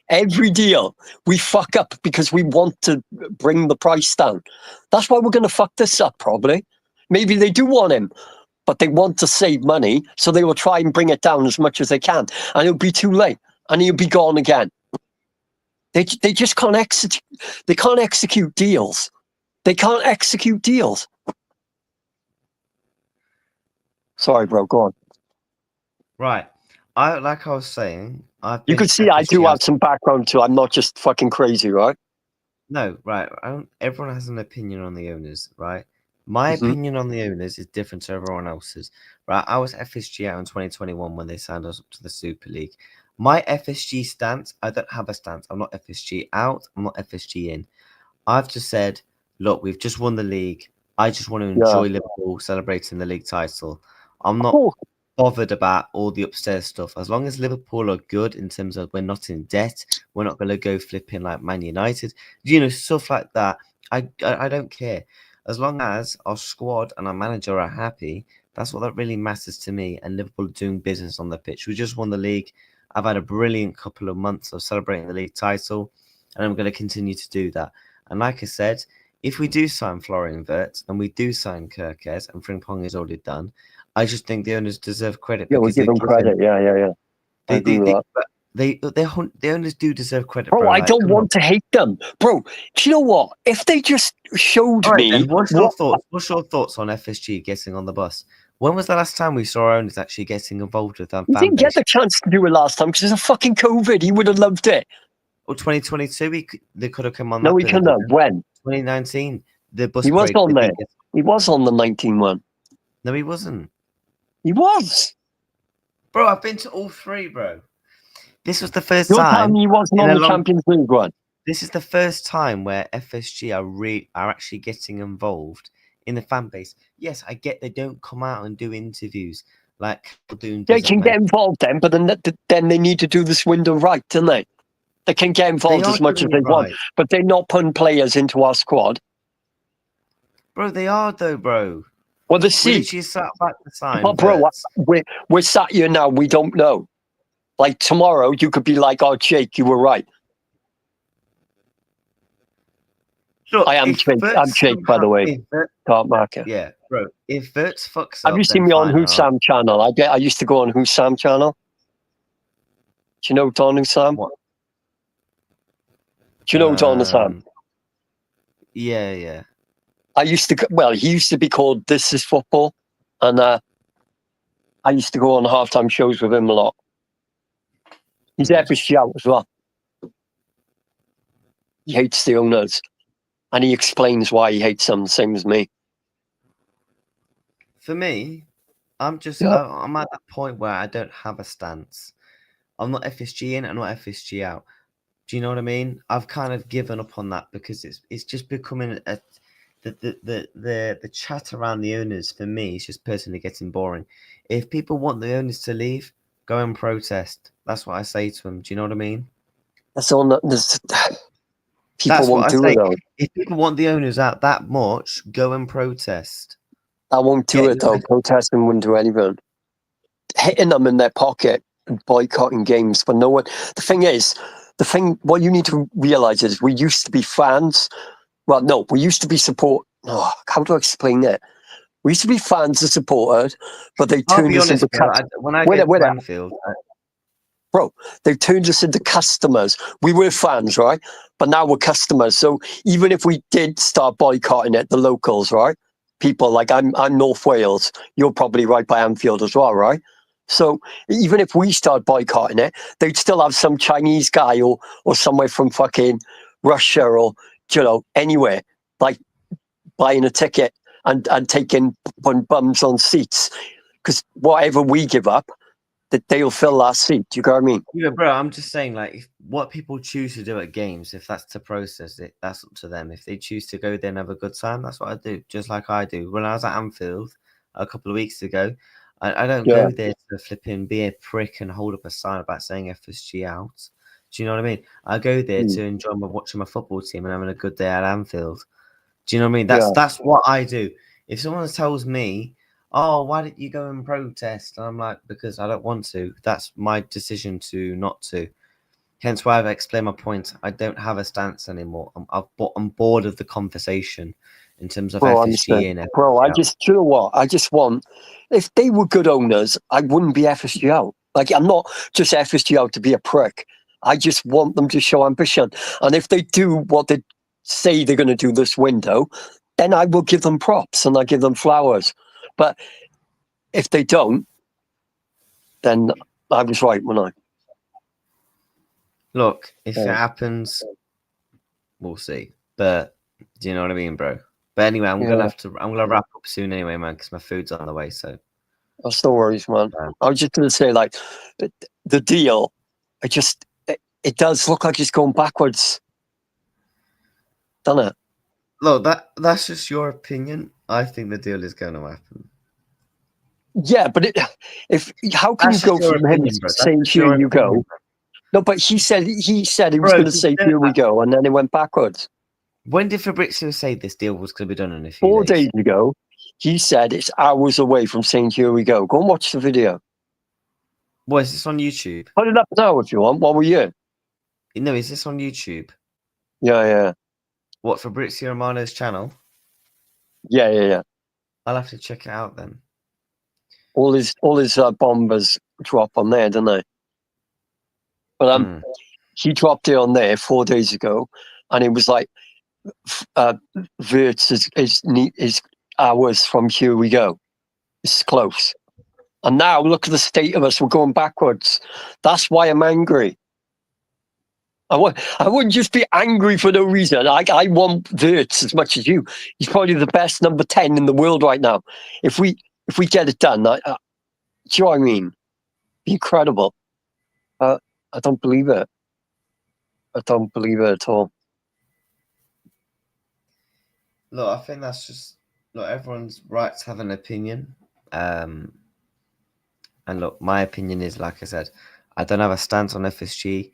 Every deal we fuck up because we want to bring the price down. That's why we're going to fuck this up, probably. Maybe they do want him, but they want to save money, so they will try and bring it down as much as they can. And it'll be too late, and he'll be gone again. They just can't execute. They can't execute deals. They can't execute deals. Sorry, bro. Go on. Right. I was saying. You can see I do have some background too. I'm not just fucking crazy, right? No, right. Everyone has an opinion on the owners, right? My opinion on the owners is different to everyone else's. Right, I was FSG out in 2021 when they signed us up to the Super League. My FSG stance, I don't have a stance. I'm not FSG out. I'm not FSG in. I've just said, look, we've just won the league. I just want to enjoy Liverpool celebrating the league title. I'm not bothered about all the upstairs stuff. As long as Liverpool are good in terms of we're not in debt, we're not going to go flipping like Man United. You know, stuff like that. I don't care. As long as our squad and our manager are happy, that's what that really matters to me. And Liverpool doing business on the pitch. We just won the league. I've had a brilliant couple of months of celebrating the league title, and I'm going to continue to do that. And like I said, if we do sign Florian Wirtz and we do sign Kerkez, and Frimpong is already done, I just think the owners deserve credit. Yeah, we give them credit. Yeah. The owners do deserve credit. Bro, I don't want to hate them. Bro, do you know what? If they just showed me... What's your thoughts on FSG getting on the bus? When was the last time we saw our owners actually getting involved with our He fan didn't get base? the chance to do it last time because of fucking COVID. He would have loved it. Or 2022, they could have come on No, that. he couldn't have. When? 2019, the bus He was parade. on the there. biggest- He was on the 19 one. No, he wasn't. He was. Bro, I've been to all three, bro. This was the first You're telling time. me he wasn't in on a the long- Champions League one? This is the first time where FSG are actually getting involved in the fan base. Yes, I get they don't come out and do interviews like doing. They can get involved then, but then they need to do this window right, don't they? They can get involved as much as they want, but they're not putting players into our squad. Bro, they are though, bro. Well, the We seat. literally sat back the sign. Well, bro, we're sat here now. We don't know. Like tomorrow, you could be like, "Oh, Jake, you were right." Look, I am Jake. I'm Jake, by the way. Dark marker. Yeah, bro. If Wirtz fucks Have up, you seen then me on fine, Who's Sam channel? I used to go on Who's Sam channel. Do you know Don Who's Sam? What? Do you know Don Who's Sam? Yeah, yeah. I used to. Well, he used to be called This Is Football, and I used to go on halftime shows with him a lot. He's FSG out as well. He hates the owners, and he explains why he hates them, the same as me. For me, I'm just Yeah. I'm at that point where I don't have a stance. I'm not FSG in, I'm not FSG out. Do you know what I mean? I've kind of given up on that because it's just becoming the chat around the owners for me is just personally getting boring. If people want the owners to leave, go and protest. That's what I say to them. Do you know what I mean? That's all. People That's won't what I do say. it though. If people want the owners out that much, go and protest. I won't do Yeah, it though. Protesting wouldn't do anything. Hitting them in their pocket and boycotting games, but no one. What you need to realize is we used to be fans. Well, no, we used to be support. Oh, how do I explain that? We used to be fans and supporters, but they I'll turned be us honest, into when I go to Anfield, they turned us into customers. We were fans, right? But now we're customers. So even if we did start boycotting it, the locals, right? People like I'm North Wales. You're probably right by Anfield as well, right? So even if we start boycotting it, they'd still have some Chinese guy or somewhere from fucking Russia or anywhere, like buying a ticket and taking bums on seats, because whatever we give up, that they'll fill that seat. Do you get what I mean? Yeah, bro, I'm just saying, like, what people choose to do at games, if that's to process it, that's up to them. If they choose to go there and have a good time, that's what I do, just like I do. When I was at Anfield a couple of weeks ago, I don't go there to flipping be a prick and hold up a sign about saying FSG out. Do you know what I mean? I go there to enjoy watching my football team and having a good day at Anfield. Do you know what I mean? That's what I do. If someone tells me, "Oh, why didn't you go and protest?" And I'm like, because I don't want to. That's my decision to not to. Hence why I've explained my point. I don't have a stance anymore. I'm bored of the conversation in terms of FSG and FSG. Bro, you know what? I just want, if they were good owners, I wouldn't be FSG out. Like, I'm not just FSG out to be a prick. I just want them to show ambition. And if they do what they say they're going to do this window, then I will give them props and I give them flowers. But if they don't, then I was right, wasn't I? Look, if it happens, we'll see. But do you know what I mean, bro? But anyway, I'm gonna wrap up soon anyway, man, because my food's on the way. So that's no worries, man. I was just gonna say, like, the deal, it does look like it's going backwards, doesn't it? Look, that's just your opinion. I think the deal is going to happen. Yeah, but how can you go from him saying "here you go"? No, but he said he was going to say "here we go," and then it went backwards. When did Fabrizio say this deal was going to be done in a few 4 days ago, he said it's hours away from saying "here we go." Go and watch the video. What, is this on YouTube? Put it up now if you want. What were you? No, is this on YouTube? Yeah. What, Fabrizio Romano's channel? Yeah. I'll have to check it out then. All his bombers drop on there, don't they? But he dropped it on there 4 days ago, and it was like Wirtz is hours from "here we go." It's close. And now look at the state of us. We're going backwards. That's why I'm angry. I wouldn't just be angry for no reason. I want Wirtz as much as you. He's probably the best number 10 in the world right now. If we get it done, do you know what I mean? Incredible. I don't believe it. I don't believe it at all. Look, I think that's just everyone's right to have an opinion. And look, my opinion is, like I said, I don't have a stance on FSG,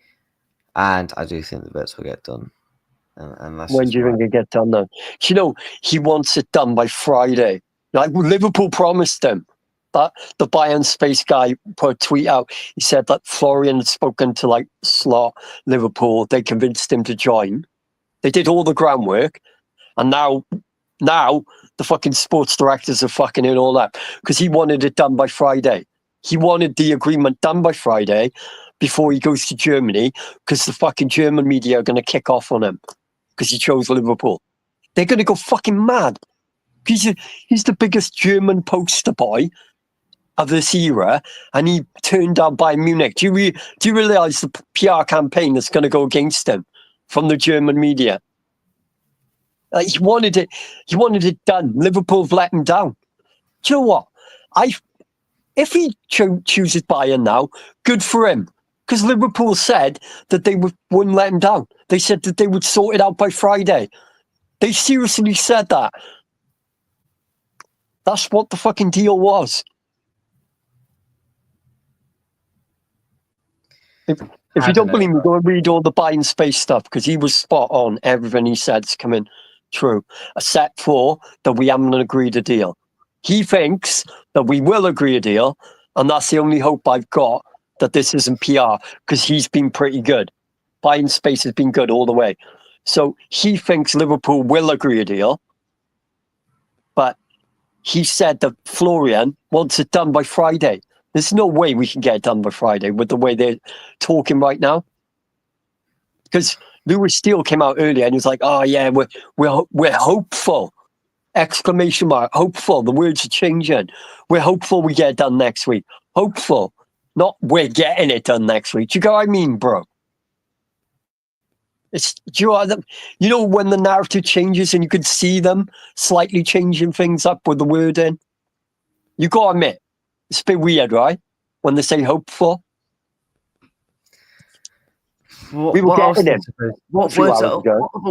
and I do think the Wirtz will get done. And that's when do you think it get done though? You know, he wants it done by Friday. Like Liverpool promised him. But the Bayern space guy put a tweet out. He said that Florian had spoken to like Slot, Liverpool. They convinced him to join. They did all the groundwork. And now the fucking sports directors are fucking in all that because he wanted it done by Friday. He wanted the agreement done by Friday before he goes to Germany because the fucking German media are going to kick off on him because he chose Liverpool. They're going to go fucking mad. He's the biggest German poster boy of this era, and he turned down Bayern Munich. Do you realise the PR campaign that's going to go against him from the German media? He wanted it done. Liverpool have let him down. Do you know what? If he chooses Bayern now, good for him. Because Liverpool said that they wouldn't let him down. They said that they would sort it out by Friday. They seriously said that. That's what the fucking deal was. If you don't believe me, go and read all the Bayern space stuff because he was spot on. Everything he said's coming true, except for that we haven't agreed a deal. He thinks that we will agree a deal, and that's the only hope I've got that this isn't PR because he's been pretty good. Bayern space has been good all the way. So he thinks Liverpool will agree a deal, but he said that Florian wants it done by Friday. There's no way we can get it done by Friday with the way they're talking right now. Because Lewis Steele came out earlier and he was like, "Oh yeah, we're hopeful!" Exclamation mark! Hopeful. The words are changing. We're hopeful we get it done next week. Hopeful, not we're getting it done next week. Do you get what I mean, bro? You know when the narrative changes and you can see them slightly changing things up with the wording. You gotta admit. It's a bit weird, right? When they say hopeful. What other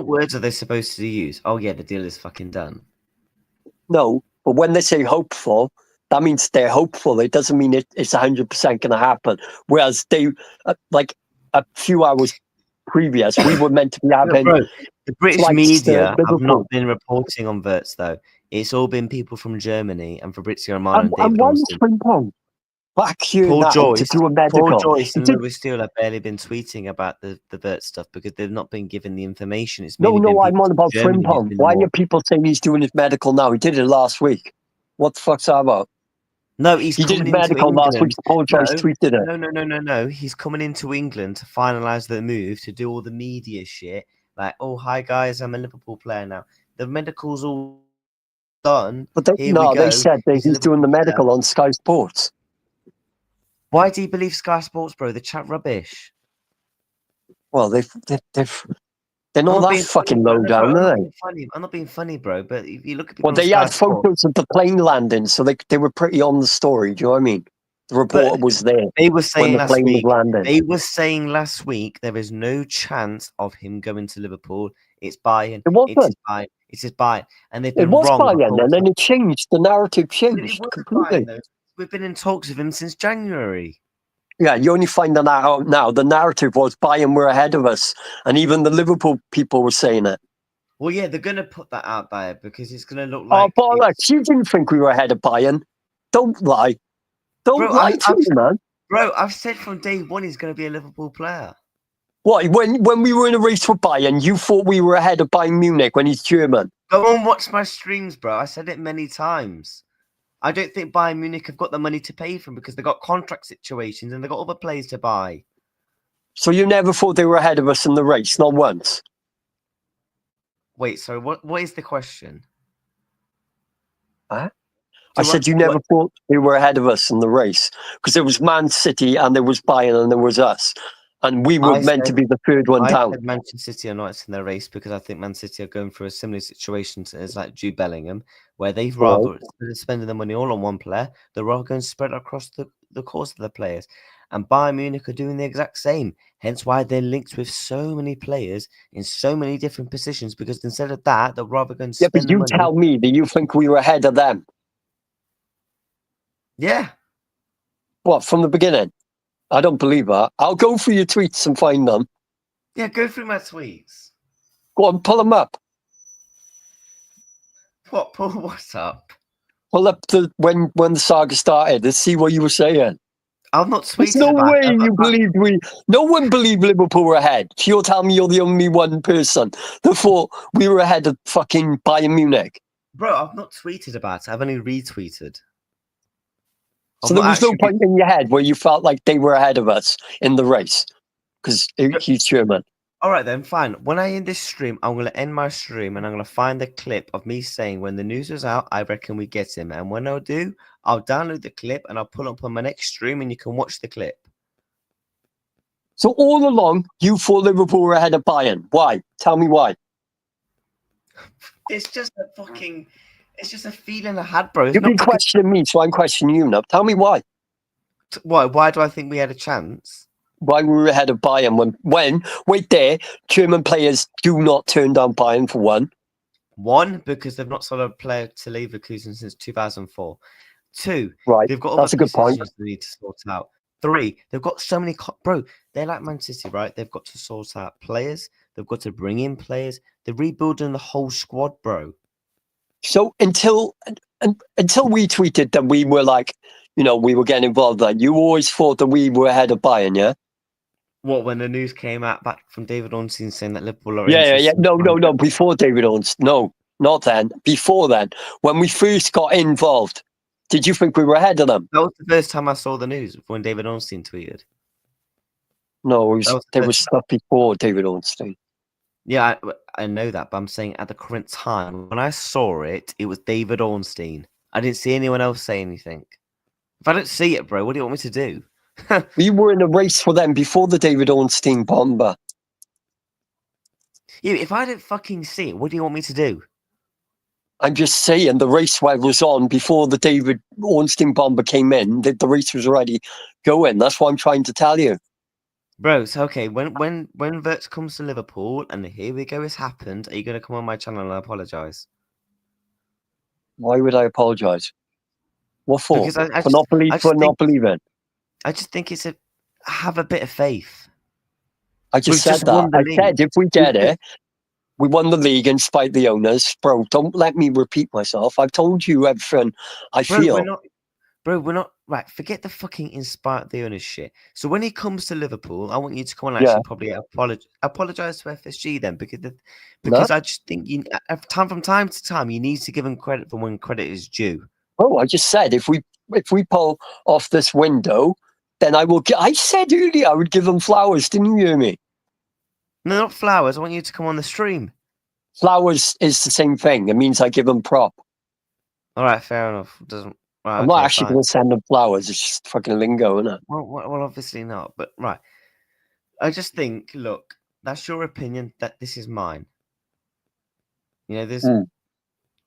words are they supposed to use? Oh yeah, the deal is fucking done. No, but when they say hopeful, that means they're hopeful. It doesn't mean it's 100% going to happen. Whereas they, like a few hours previous, we were meant to be having... No, bro, the British media have not been reporting on Wirtz, though. It's all been people from Germany and Fabrizio Romano and David Ormston. Back here now to do a medical. Paul Joyce and Lewis Steele have barely been tweeting about the Wirtz stuff because they've not been given the information. It's I'm on about Frimpong. Why are people saying he's doing his medical now? He did it last week. What the fuck's that about? No, he did his medical last week. Paul Joyce tweeted it. No. He's coming into England to finalise the move, to do all the media shit. Like, oh, hi guys, I'm a Liverpool player now. The medical's all done. But they said that he's doing the medical on Sky Sports. Why do you believe Sky Sports, bro? They chat rubbish. Well, they're not that fucking low down, are they? I'm not being funny, bro. But if you look at people, well, they had photos of the plane landing, so they were pretty on the story. Do you know what I mean? The reporter was there. They were saying last week. They were saying last week there is no chance of him going to Liverpool. It's Bayern. It's his Bayern, and they've been wrong. It was Bayern, and then it changed. The narrative changed completely. Bayern, we've been in talks with him since January. Yeah, you only find that out now. The narrative was Bayern were ahead of us, and even the Liverpool people were saying it. Well, yeah, they're going to put that out there because it's going to look like... Oh, bollocks, you didn't think we were ahead of Bayern. Don't lie. Don't lie to me, man. Bro, I've said from day one he's going to be a Liverpool player. What, when we were in a race with Bayern, you thought we were ahead of Bayern Munich when he's German? Go and watch my streams, bro. I said it many times. I don't think Bayern Munich have got the money to pay for him because they've got contract situations and they've got other players to buy. So you never thought they were ahead of us in the race, not once? Wait, so what is the question? Huh? I said you never thought they were ahead of us in the race because there was Man City and there was Bayern and there was us, and we were meant to be the third one down. I said Manchester City are not in their race because I think Man City are going through a similar situation as like Jude Bellingham, where they've rather spending the money all on one player, they're rather going to spread across the course of the players. And Bayern Munich are doing the exact same. Hence why they're linked with so many players in so many different positions, because instead of that, they're rather going to spend but you money. Tell me that you think we were ahead of them. Yeah. What, from the beginning? I don't believe that. I'll go through your tweets and find them. Yeah, go through my tweets. Go on, pull them up. Pull what's up? Pull up when the saga started. Let's see what you were saying. I've not tweeted. There's no way you believed no one believed Liverpool were ahead. You're telling me you're the only one person that thought we were ahead of fucking Bayern Munich. Bro, I've not tweeted about it. I've only retweeted. So there was no point in your head where you felt like they were ahead of us in the race because he's German. All right, then, fine. When I end this stream, I'm going to end my stream and I'm going to find the clip of me saying when the news is out, I reckon we get him. And when I do, I'll download the clip and I'll pull up on my next stream and you can watch the clip. So all along, you thought Liverpool were ahead of Bayern. Why? Tell me why. It's just a feeling I had, bro. You've been questioning me, so I'm questioning you now. Tell me why. Why? Why do I think we had a chance? Why we were ahead of Bayern when wait there, German players do not turn down Bayern for one. One, because they've not sold a player to Leverkusen since 2004. Two, right, they've got that's a good point. They need to sort out. Three, they've got so many bro. They're like Man City, right? They've got to sort out players. They've got to bring in players. They're rebuilding the whole squad, bro. So until we tweeted that we were like, we were getting involved, like you always thought that we were ahead of Bayern, yeah? What, when the news came out back from David Ornstein saying that Liverpool are Yeah. No. Before David Ornstein. No, not then. Before then. When we first got involved, did you think we were ahead of them? That was the first time I saw the news when David Ornstein tweeted. No, there was stuff before David Ornstein. Yeah, I know that, but I'm saying at the current time, when I saw it, it was David Ornstein. I didn't see anyone else say anything. If I don't see it, bro, what do you want me to do? We were in a race for them before the David Ornstein bomber. Yeah, if I don't fucking see it, what do you want me to do? I'm just saying the race was on before the David Ornstein bomber came in. The race was already going. That's what I'm trying to tell you. Bro, so okay, when Wirtz comes to Liverpool and here we go, it's happened, are you going to come on my channel and apologise? Why would I apologise? What for? Because I not believing? I just think have a bit of faith. I just said that. I said if we get it, we won the league in spite of the owners. Bro, don't let me repeat myself. I've told you everything I feel. We're not right. Forget the fucking inspire the owners shit. So when he comes to Liverpool, I want you to come on and actually probably apologize to FSG then, because I just think from time to time you need to give him credit for when credit is due. Oh, I just said if we pull off this window, then I will. I said earlier I would give them flowers. Didn't you hear me? No, not flowers. I want you to come on the stream. Flowers is the same thing. It means I give them prop. All right, fair enough. Doesn't. Right, I'm not actually going to send them flowers. It's just fucking lingo, isn't it? Well, obviously not. But right, I just think, look, that's your opinion. That this is mine. There's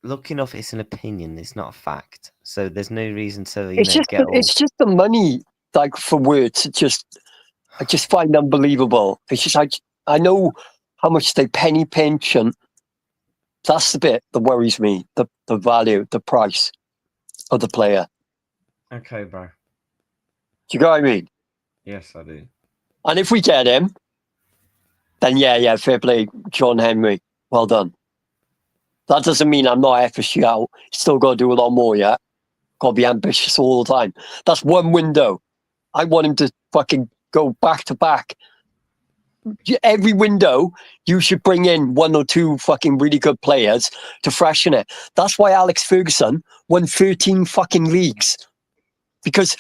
look enough. It's an opinion. It's not a fact. So there's no reason to It's just the money, like for words. I just find unbelievable. It's just I know how much they penny pinch, and that's the bit that worries me. The value, the price of the player. Okay, bro. Do you get what I mean? Yes, I do. And if we get him, then yeah, fair play, John Henry. Well done. That doesn't mean I'm not FSG out. Still got to do a lot more, yeah? Got to be ambitious all the time. That's one window. I want him to fucking go back to back. Every window, you should bring in one or two fucking really good players to freshen it. That's why Alex Ferguson won 13 fucking leagues. Because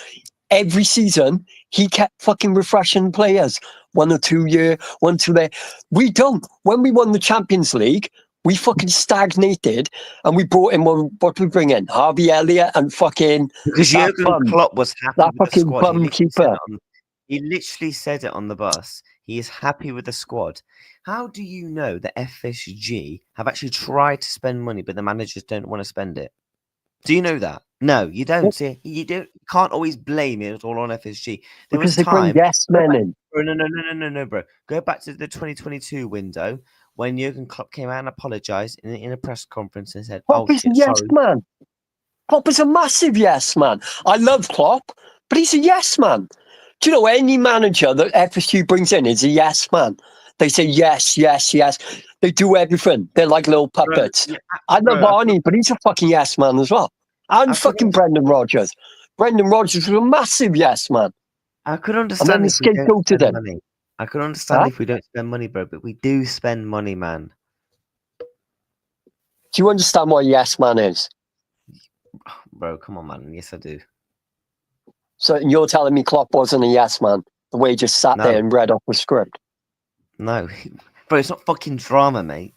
every season, he kept fucking refreshing players. 1 or 2 year, 1, 2 there. We don't. When we won the Champions League, We fucking stagnated, and we brought in what we bring in? Harvey Elliott and fucking Because that Jurgen bum, Klopp was happy that with the fucking squad. bum keeper. He literally said it on the bus. He is happy with the squad. How do you know that FSG have actually tried to spend money, but the managers don't want to spend it? Do you know that? No, you don't. See, you can't always blame it all on FSG. There Because was they bring time. yes men in. No, bro. Go back to the 2022 window when Jurgen Klopp came out and apologized in a press conference and said, Klopp is a yes man. Klopp is a massive yes man. I love Klopp, but he's a yes man. Do you know any manager that FSG brings in is a yes man? They say yes, yes, yes. They do everything. They're like little puppets. Bro, I love Arnie, but he's a fucking yes man as well. And fucking Brendan Rodgers. Brendan Rodgers was a massive yes man. I could understand if we don't spend money. I could understand if we don't spend money, bro, but we do spend money, man. Do you understand what a yes man is? Bro, come on, man. Yes, I do. So you're telling me Klopp wasn't a yes man? The way he just sat there and read off the script? No. Bro, it's not fucking drama, mate.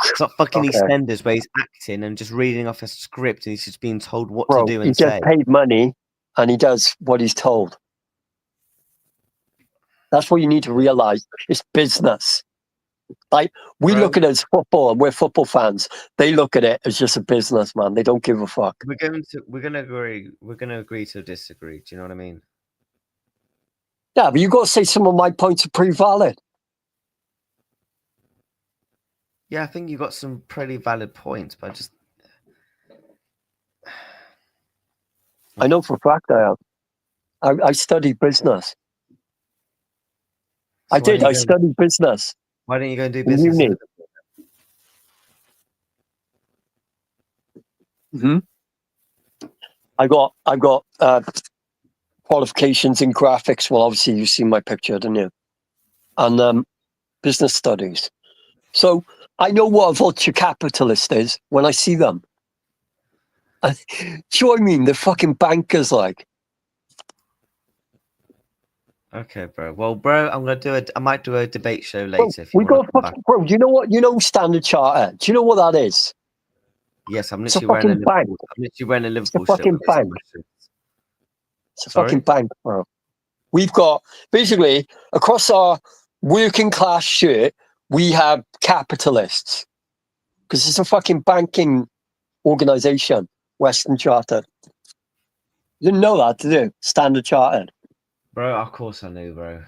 It's not fucking EastEnders where he's acting and just reading off a script and he's just being told what to do and say. He gets paid money and he does what he's told. That's what you need to realize. It's business. Like we look at it as football and we're football fans. They look at it as just a business, man. They don't give a fuck. We're gonna agree to disagree. Do you know what I mean? Yeah, but you got to say some of my points are pretty valid. Yeah, I think you got some pretty valid points, but I know for a fact I am. I studied business. So I studied business. Why don't you go and do business? I got qualifications in graphics. Well, obviously you've seen my picture, didn't you? And business studies. So I know what a vulture capitalist is when I see them. Do you know what I mean? They're fucking bankers, like. Okay, bro. Well, bro, I might do a debate show later. Bro, you know what? You know Standard Chartered. Do you know what that is? Yes, I'm literally wearing a Liverpool shirt. It's a fucking bank. It's a fucking bank, bro. We've got basically across our working class shirt, we have capitalists because it's a fucking banking organization, Western Chartered. You didn't know that, did you? Standard Chartered. Bro, of course I knew, bro.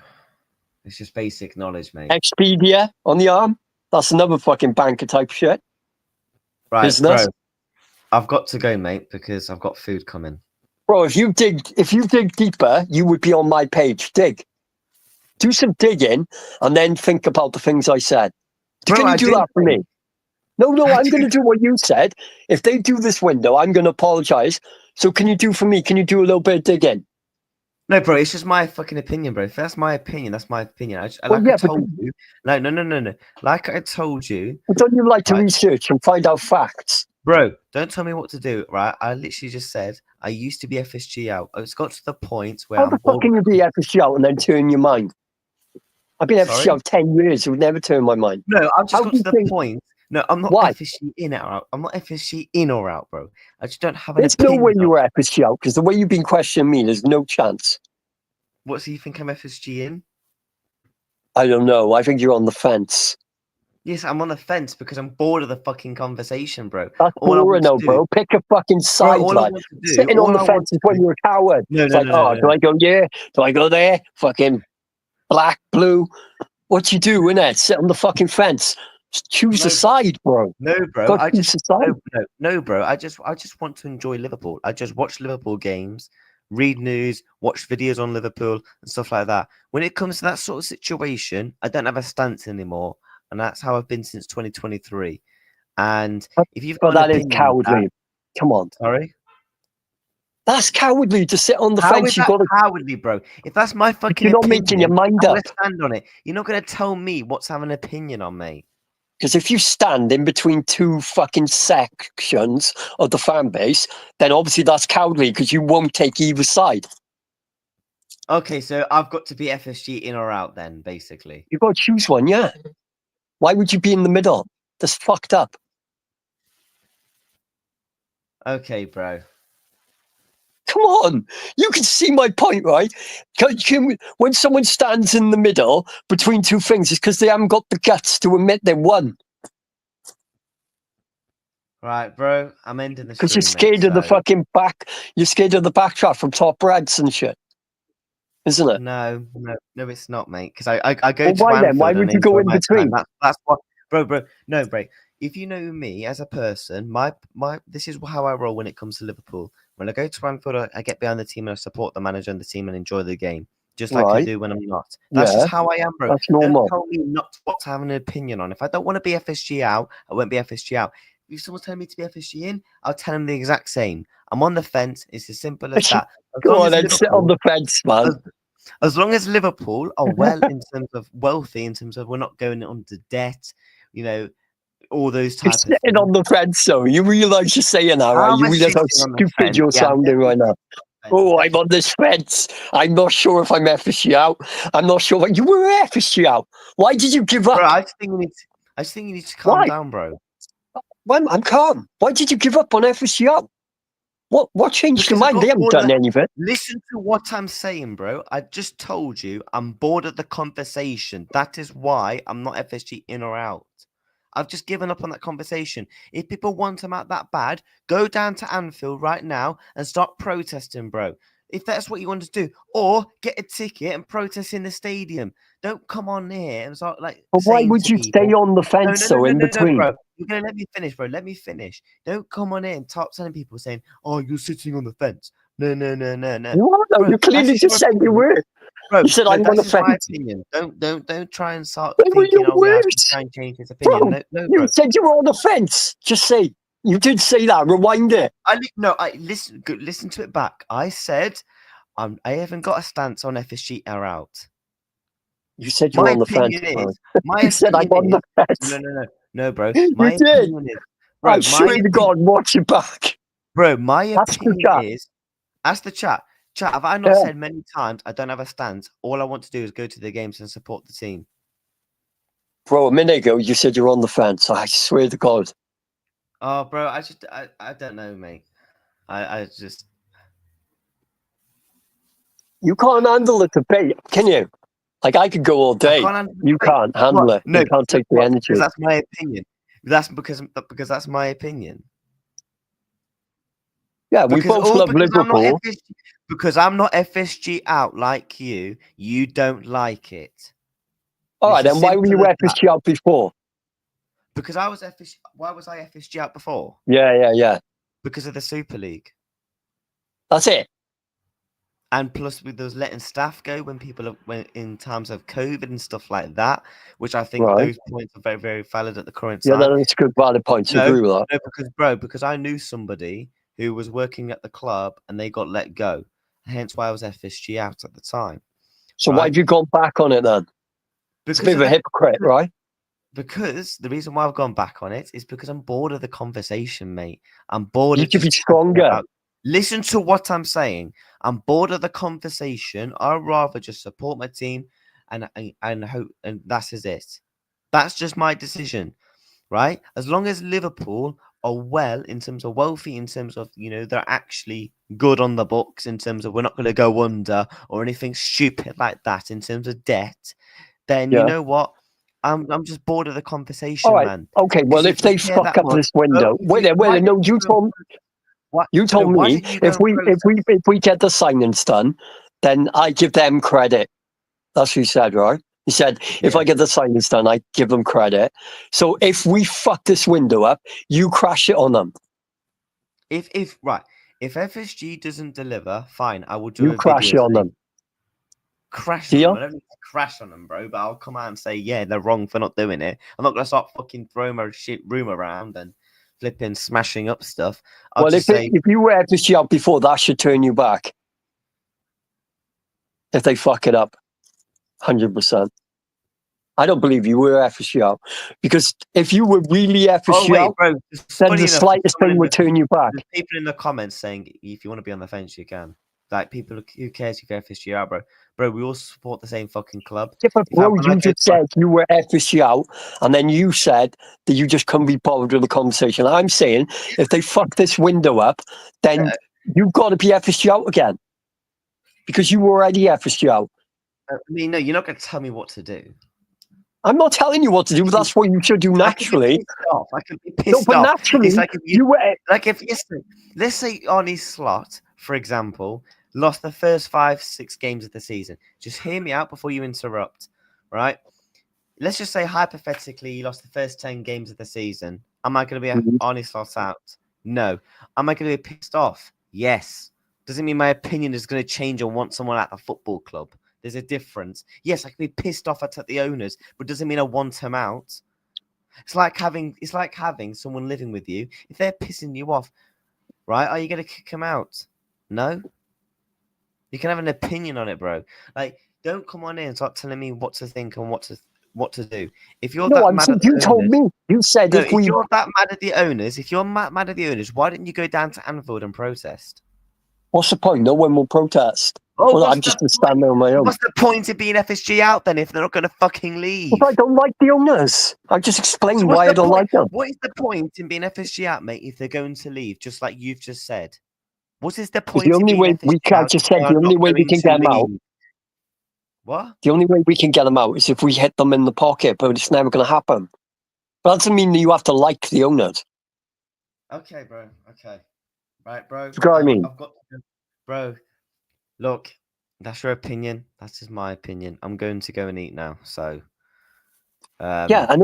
It's just basic knowledge, mate. Expedia on the arm. That's another fucking banker type shit. Right, business. Bro. I've got to go, mate, because I've got food coming. Bro, if you dig deeper, you would be on my page. Dig. Do some digging and then think about the things I said. Can you do that for me? No, I'm going to do what you said. If they do this window, I'm going to apologize. So can you do for me? Can you do a little bit of digging? No, bro, it's just my fucking opinion, bro. If that's my opinion, that's my opinion. I told you. No. Like I told you. Don't you like to research and find out facts? Bro, don't tell me what to do, right? I literally just said I used to be FSG out. It's got to the point where How the fuck can you be FSG out and then turn your mind? I've been FSG out 10 years. It would never turn my mind. No, I've just got to the point. No, I'm not FSG in or out. I'm not FSG in or out, bro. I just don't have an opinion. There's no way you were FSG out because the way you've been questioning me, there's no chance. What, so you think I'm FSG in? I don't know. I think you're on the fence. Yes, I'm on the fence because I'm bored of the fucking conversation, bro. That's boring, bro. Pick a fucking side, like. Sitting on the fence is when you're a coward. No, it's do I go here? Do I go there? Fucking black, blue. What you do, innit? Sit on the fucking fence. Just choose a side, bro. No, bro. No, bro. I just want to enjoy Liverpool. I just watch Liverpool games, read news, watch videos on Liverpool and stuff like that. When it comes to that sort of situation, I don't have a stance anymore, and that's how I've been since 2023. And if you've got that is cowardly. Come on. Sorry. That's cowardly to sit on the fence. You've got to cowardly, bro. If that's my fucking you're not opinion, making your mind up. Stand on it. You're not going to tell me what's having an opinion on, mate. Because if you stand in between two fucking sections of the fan base, then obviously that's cowardly because you won't take either side. Okay, so I've got to be FSG in or out then, basically. You've got to choose one, yeah. Why would you be in the middle? That's fucked up. Okay, bro. Come on, you can see my point, right? When someone stands in the middle between two things, it's because they haven't got the guts to admit they won. Right, bro. I'm ending the Because stream, you're scared mate, of the so- fucking back. You're scared of the backtrack from top rads and shit, isn't it? No, it's not, mate. Because I go Well, to why then? Anfield Why and would you go enjoy in my time. between? That's what, bro. No, bro. If you know me as a person, my this is how I roll when it comes to Liverpool. When I go to Anfield, I get behind the team and I support the manager and the team and enjoy the game, just like I Right. do when I'm not. That's just how I am, bro. That's Don't normal. tell me not what to have an opinion on. If I don't want to be FSG out, I won't be FSG out. If someone's telling me to be FSG in, I'll tell them the exact same. I'm on the fence. It's as simple as that. As Go long on as and sit on the fence, man. as long as Liverpool are well in terms of wealthy, in terms of we're not going under debt, you know, all those You're type of sitting things. on the fence, though. You realise you're saying that, right? How am You I realise how sitting on the stupid fence? you're Yeah, I'm sounding right now. Oh, I'm on this fence. I'm not sure if I'm FSG out. I'm not sure. You were FSG out. Why did you give up? Bro, I just think you need to calm Why? down, bro. Well, I'm calm. Why did you give up on FSG out? What changed your Because I mind? got They haven't bored done of- anything. Listen to what I'm saying, bro. I just told you I'm bored of the conversation. That is why I'm not FSG in or out. I've just given up on that conversation. If people want them out that bad, go down to Anfield right now and start protesting, bro. If that's what you want to do, or get a ticket and protest in the stadium. Don't come on here and start like. But why saying would to you people, stay on the fence, though, in between? bro. You're gonna let me finish, bro. Let me finish. Don't come on in and start telling people saying, "Oh, you're sitting on the fence." No. You are, though. Bro, You clearly that's just your said you opinion. were. Bro, You said no, I'm on the that's just my fence. opinion. Don't try and start They were thinking, your "Oh, yeah, I can words. try and change his opinion." Bro, No, you bro. said you were on the fence. Just say. You did say that. Rewind it. I listen to it back. I said I haven't got a stance on FSG are out. You said you were My on the fence. opinion is bro. my You said I'm on opinion the is fence. no, bro. You My did. opinion is, bro. I swear to God, watch it back. Bro, my That's the opinion chat. is. Ask the chat. Chat, have I not Yeah. said many times I don't have a stance? All I want to do is go to the games and support the team. Bro, a minute ago, you said you're on the fence. I swear to God. Oh, bro, I don't know, mate. I just. You can't handle the debate, can you? Like, I could go all day. You can't handle it. No, you can't take the energy. Because that's my opinion. That's because that's my opinion. Yeah, we both love Liverpool. Because I'm not FSG out like you. You don't like it. All right, then why were you FSG out before? Because I was FSG. Why was I FSG out before? Yeah. Because of the Super League. That's it. And plus, with those letting staff go when people when in times of COVID and stuff like that, which I think those points are very, very valid at the current time. Yeah, that's a good valid point. I agree with that. No, because I knew somebody who was working at the club and they got let go. Hence why I was FSG out at the time. So why have you gone back on it then? It's a bit of a hypocrite, right? Because the reason why I've gone back on it is because I'm bored of the conversation, mate. I'm bored of. You could be stronger. Listen to what I'm saying. I'm bored of the conversation. I'd rather just support my team and hope, and that's it. That's just my decision, right? As long as Liverpool are well in terms of wealthy, in terms of they're actually good on the books, in terms of we're not going to go under or anything stupid like that, in terms of debt, then you know what? I'm just bored of the conversation, man. Okay, well, if they fuck up this window, wait a minute. No, you told me. You told me if we get the signings done, then I give them credit. That's what you said, right? You said if I get the signings done, I give them credit. So if we fuck this window up, you crash it on them. If FSG doesn't deliver, fine, I will do you a crash video it on them. Crash on them. I don't need to crash on them, bro, but I'll come out and say, yeah, they're wrong for not doing it. I'm not going to start fucking throwing my shit room around and flipping, smashing up stuff. If you were FSG out before, that should turn you back. If they fuck it up, 100%. I don't believe you were FSG out. Because if you were really FSG out, bro, then the slightest thing would turn you back. There's people in the comments saying, if you want to be on the fence, you can. Like people, who cares if you're FSG out, bro? Bro, we all support the same fucking club. Yeah, but If I, bro, when I you go just said you were FSG out, and then you said that you just couldn't be bothered with the conversation. I'm saying if they fuck this window up, then you've got to be FSG out again because you were already FSG out. I mean, no, you're not going to tell me what to do. I'm not telling you what to do, but that's what you should do naturally. I could be pissed off. I could be No, pissed but off. naturally, It's like if you were. like if let's say Arnie Slot, for example, lost the first 5-6 games of the season. Just hear me out before you interrupt, right? Let's just say hypothetically he lost the first 10 games of the season. Am I going to be Arnie Slot out? No. Am I going to be pissed off? Yes. Doesn't mean my opinion is going to change or want someone at the football club. There's a difference. Yes, I can be pissed off at the owners, but doesn't mean I want them out. It's like having someone living with you. If they're pissing you off, right? Are you going to kick them out? No. You can have an opinion on it, bro. Like, don't come on in and start telling me what to think and what to do. If you're that mad at the owners, told me. You said no, if you're that mad at the owners, mad at the owners, why didn't you go down to Anfield and protest? What's the point? No one will protest. Oh, well, I'm just going to stand there on my own. What's the point of being FSG out then if they're not going to fucking leave? Well, I don't like the owners. I just explained why I don't like them. What is the point in being FSG out, mate, if they're going to leave, just like you've just said? What is the point? The only way we can just said the only way we can get them out. What? The only way we can get them out is if we hit them in the pocket, but it's never going to happen. But that doesn't mean that you have to like the owners. Okay, bro. Okay. Right, bro. You know what I mean? I've got to, bro, look, that's your opinion. That's just my opinion. I'm going to go and eat now. So, yeah, and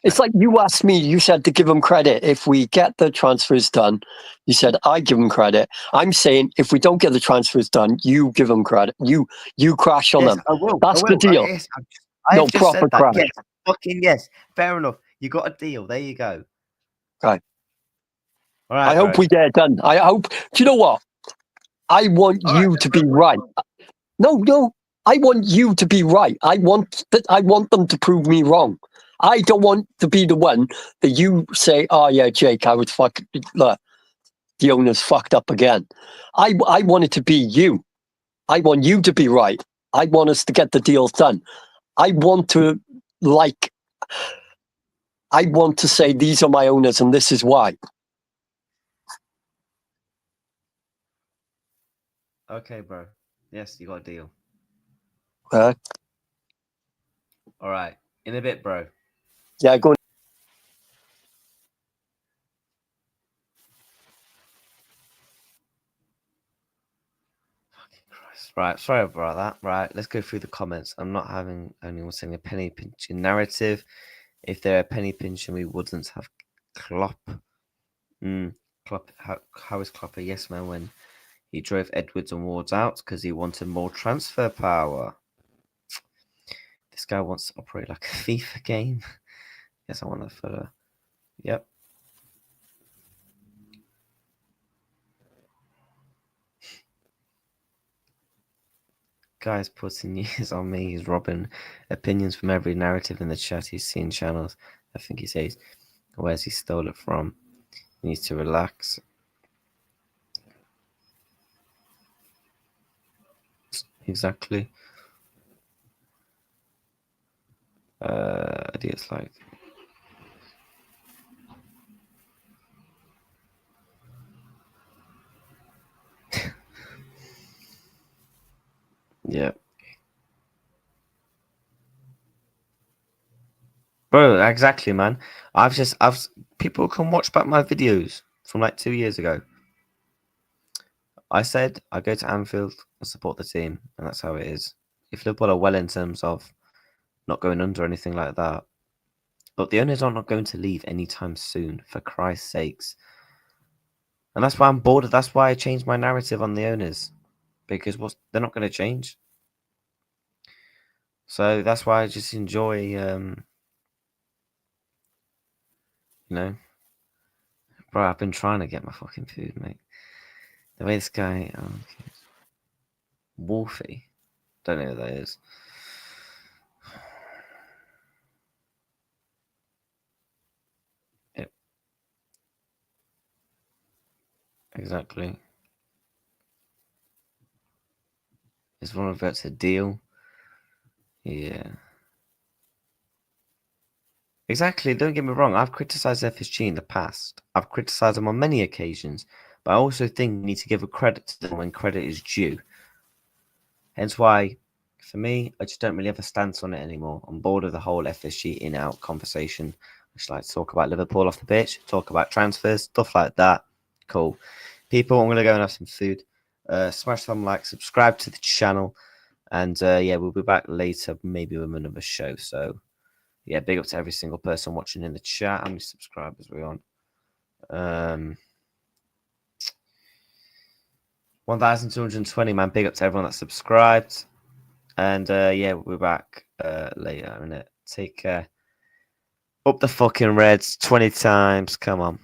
it's like you asked me, you said to give them credit. If we get the transfers done, you said, I give them credit. I'm saying if we don't get the transfers done, you give them credit. You crash on them. I will. That's the deal. I've just proper said that. crash. Yes, fucking yes. Fair enough. You got a deal. There you go. Okay. All right, I hope we get it done. I hope. Do you know what? I want you to be right. No. I want you to be right. I want them to prove me wrong. I don't want to be the one that you say, "Oh yeah, Jake, I would look, the owner's fucked up again." I want it to be you. I want you to be right. I want us to get the deals done. I want to say these are my owners and this is why. Okay, bro. Yes, you got a deal. All right. In a bit, bro. Yeah, go on. Fucking Christ. Right. Sorry about that. Right. Let's go through the comments. I'm not having anyone saying a penny pinching narrative. If they're a penny pinching, we wouldn't have Klopp. Klopp. How is Klopp a yes man when he drove Edwards and Wards out because he wanted more transfer power? This guy wants to operate like a FIFA game. Yes, I want that photo. Yep. Guy's putting years on me. He's robbing opinions from every narrative in the chat he's seen channels. I think he says, where's he stole it from? He needs to relax. Exactly. Idiots like. Yeah. Bro, exactly, man. People can watch back my videos from like 2 years ago. I said I go to Anfield and support the team, and that's how it is. If Liverpool are well in terms of not going under or anything like that, but the owners are not going to leave anytime soon, for Christ's sakes. And that's why I'm bored. That's why I changed my narrative on the owners, because they're not going to change. So that's why I just enjoy, bro, I've been trying to get my fucking food, mate. The way this guy, Wolfie, don't know who that is. Yep. Exactly. Is Florian Wirtz a deal? Yeah. Exactly. Don't get me wrong. I've criticised FSG in the past. I've criticised them on many occasions. But I also think we need to give a credit to them when credit is due. Hence why, for me, I just don't really have a stance on it anymore. I'm bored of the whole FSG in-out conversation. I just like to talk about Liverpool off the pitch, talk about transfers, stuff like that. Cool. People, I'm going to go and have some food. Smash some like, subscribe to the channel. And yeah, we'll be back later, maybe with another show. So yeah, big up to every single person watching in the chat. How many subscribers are we on? 1,220, man. Big up to everyone that subscribed. And yeah, we'll be back later in it. Take care. Up the fucking Reds 20 times. Come on.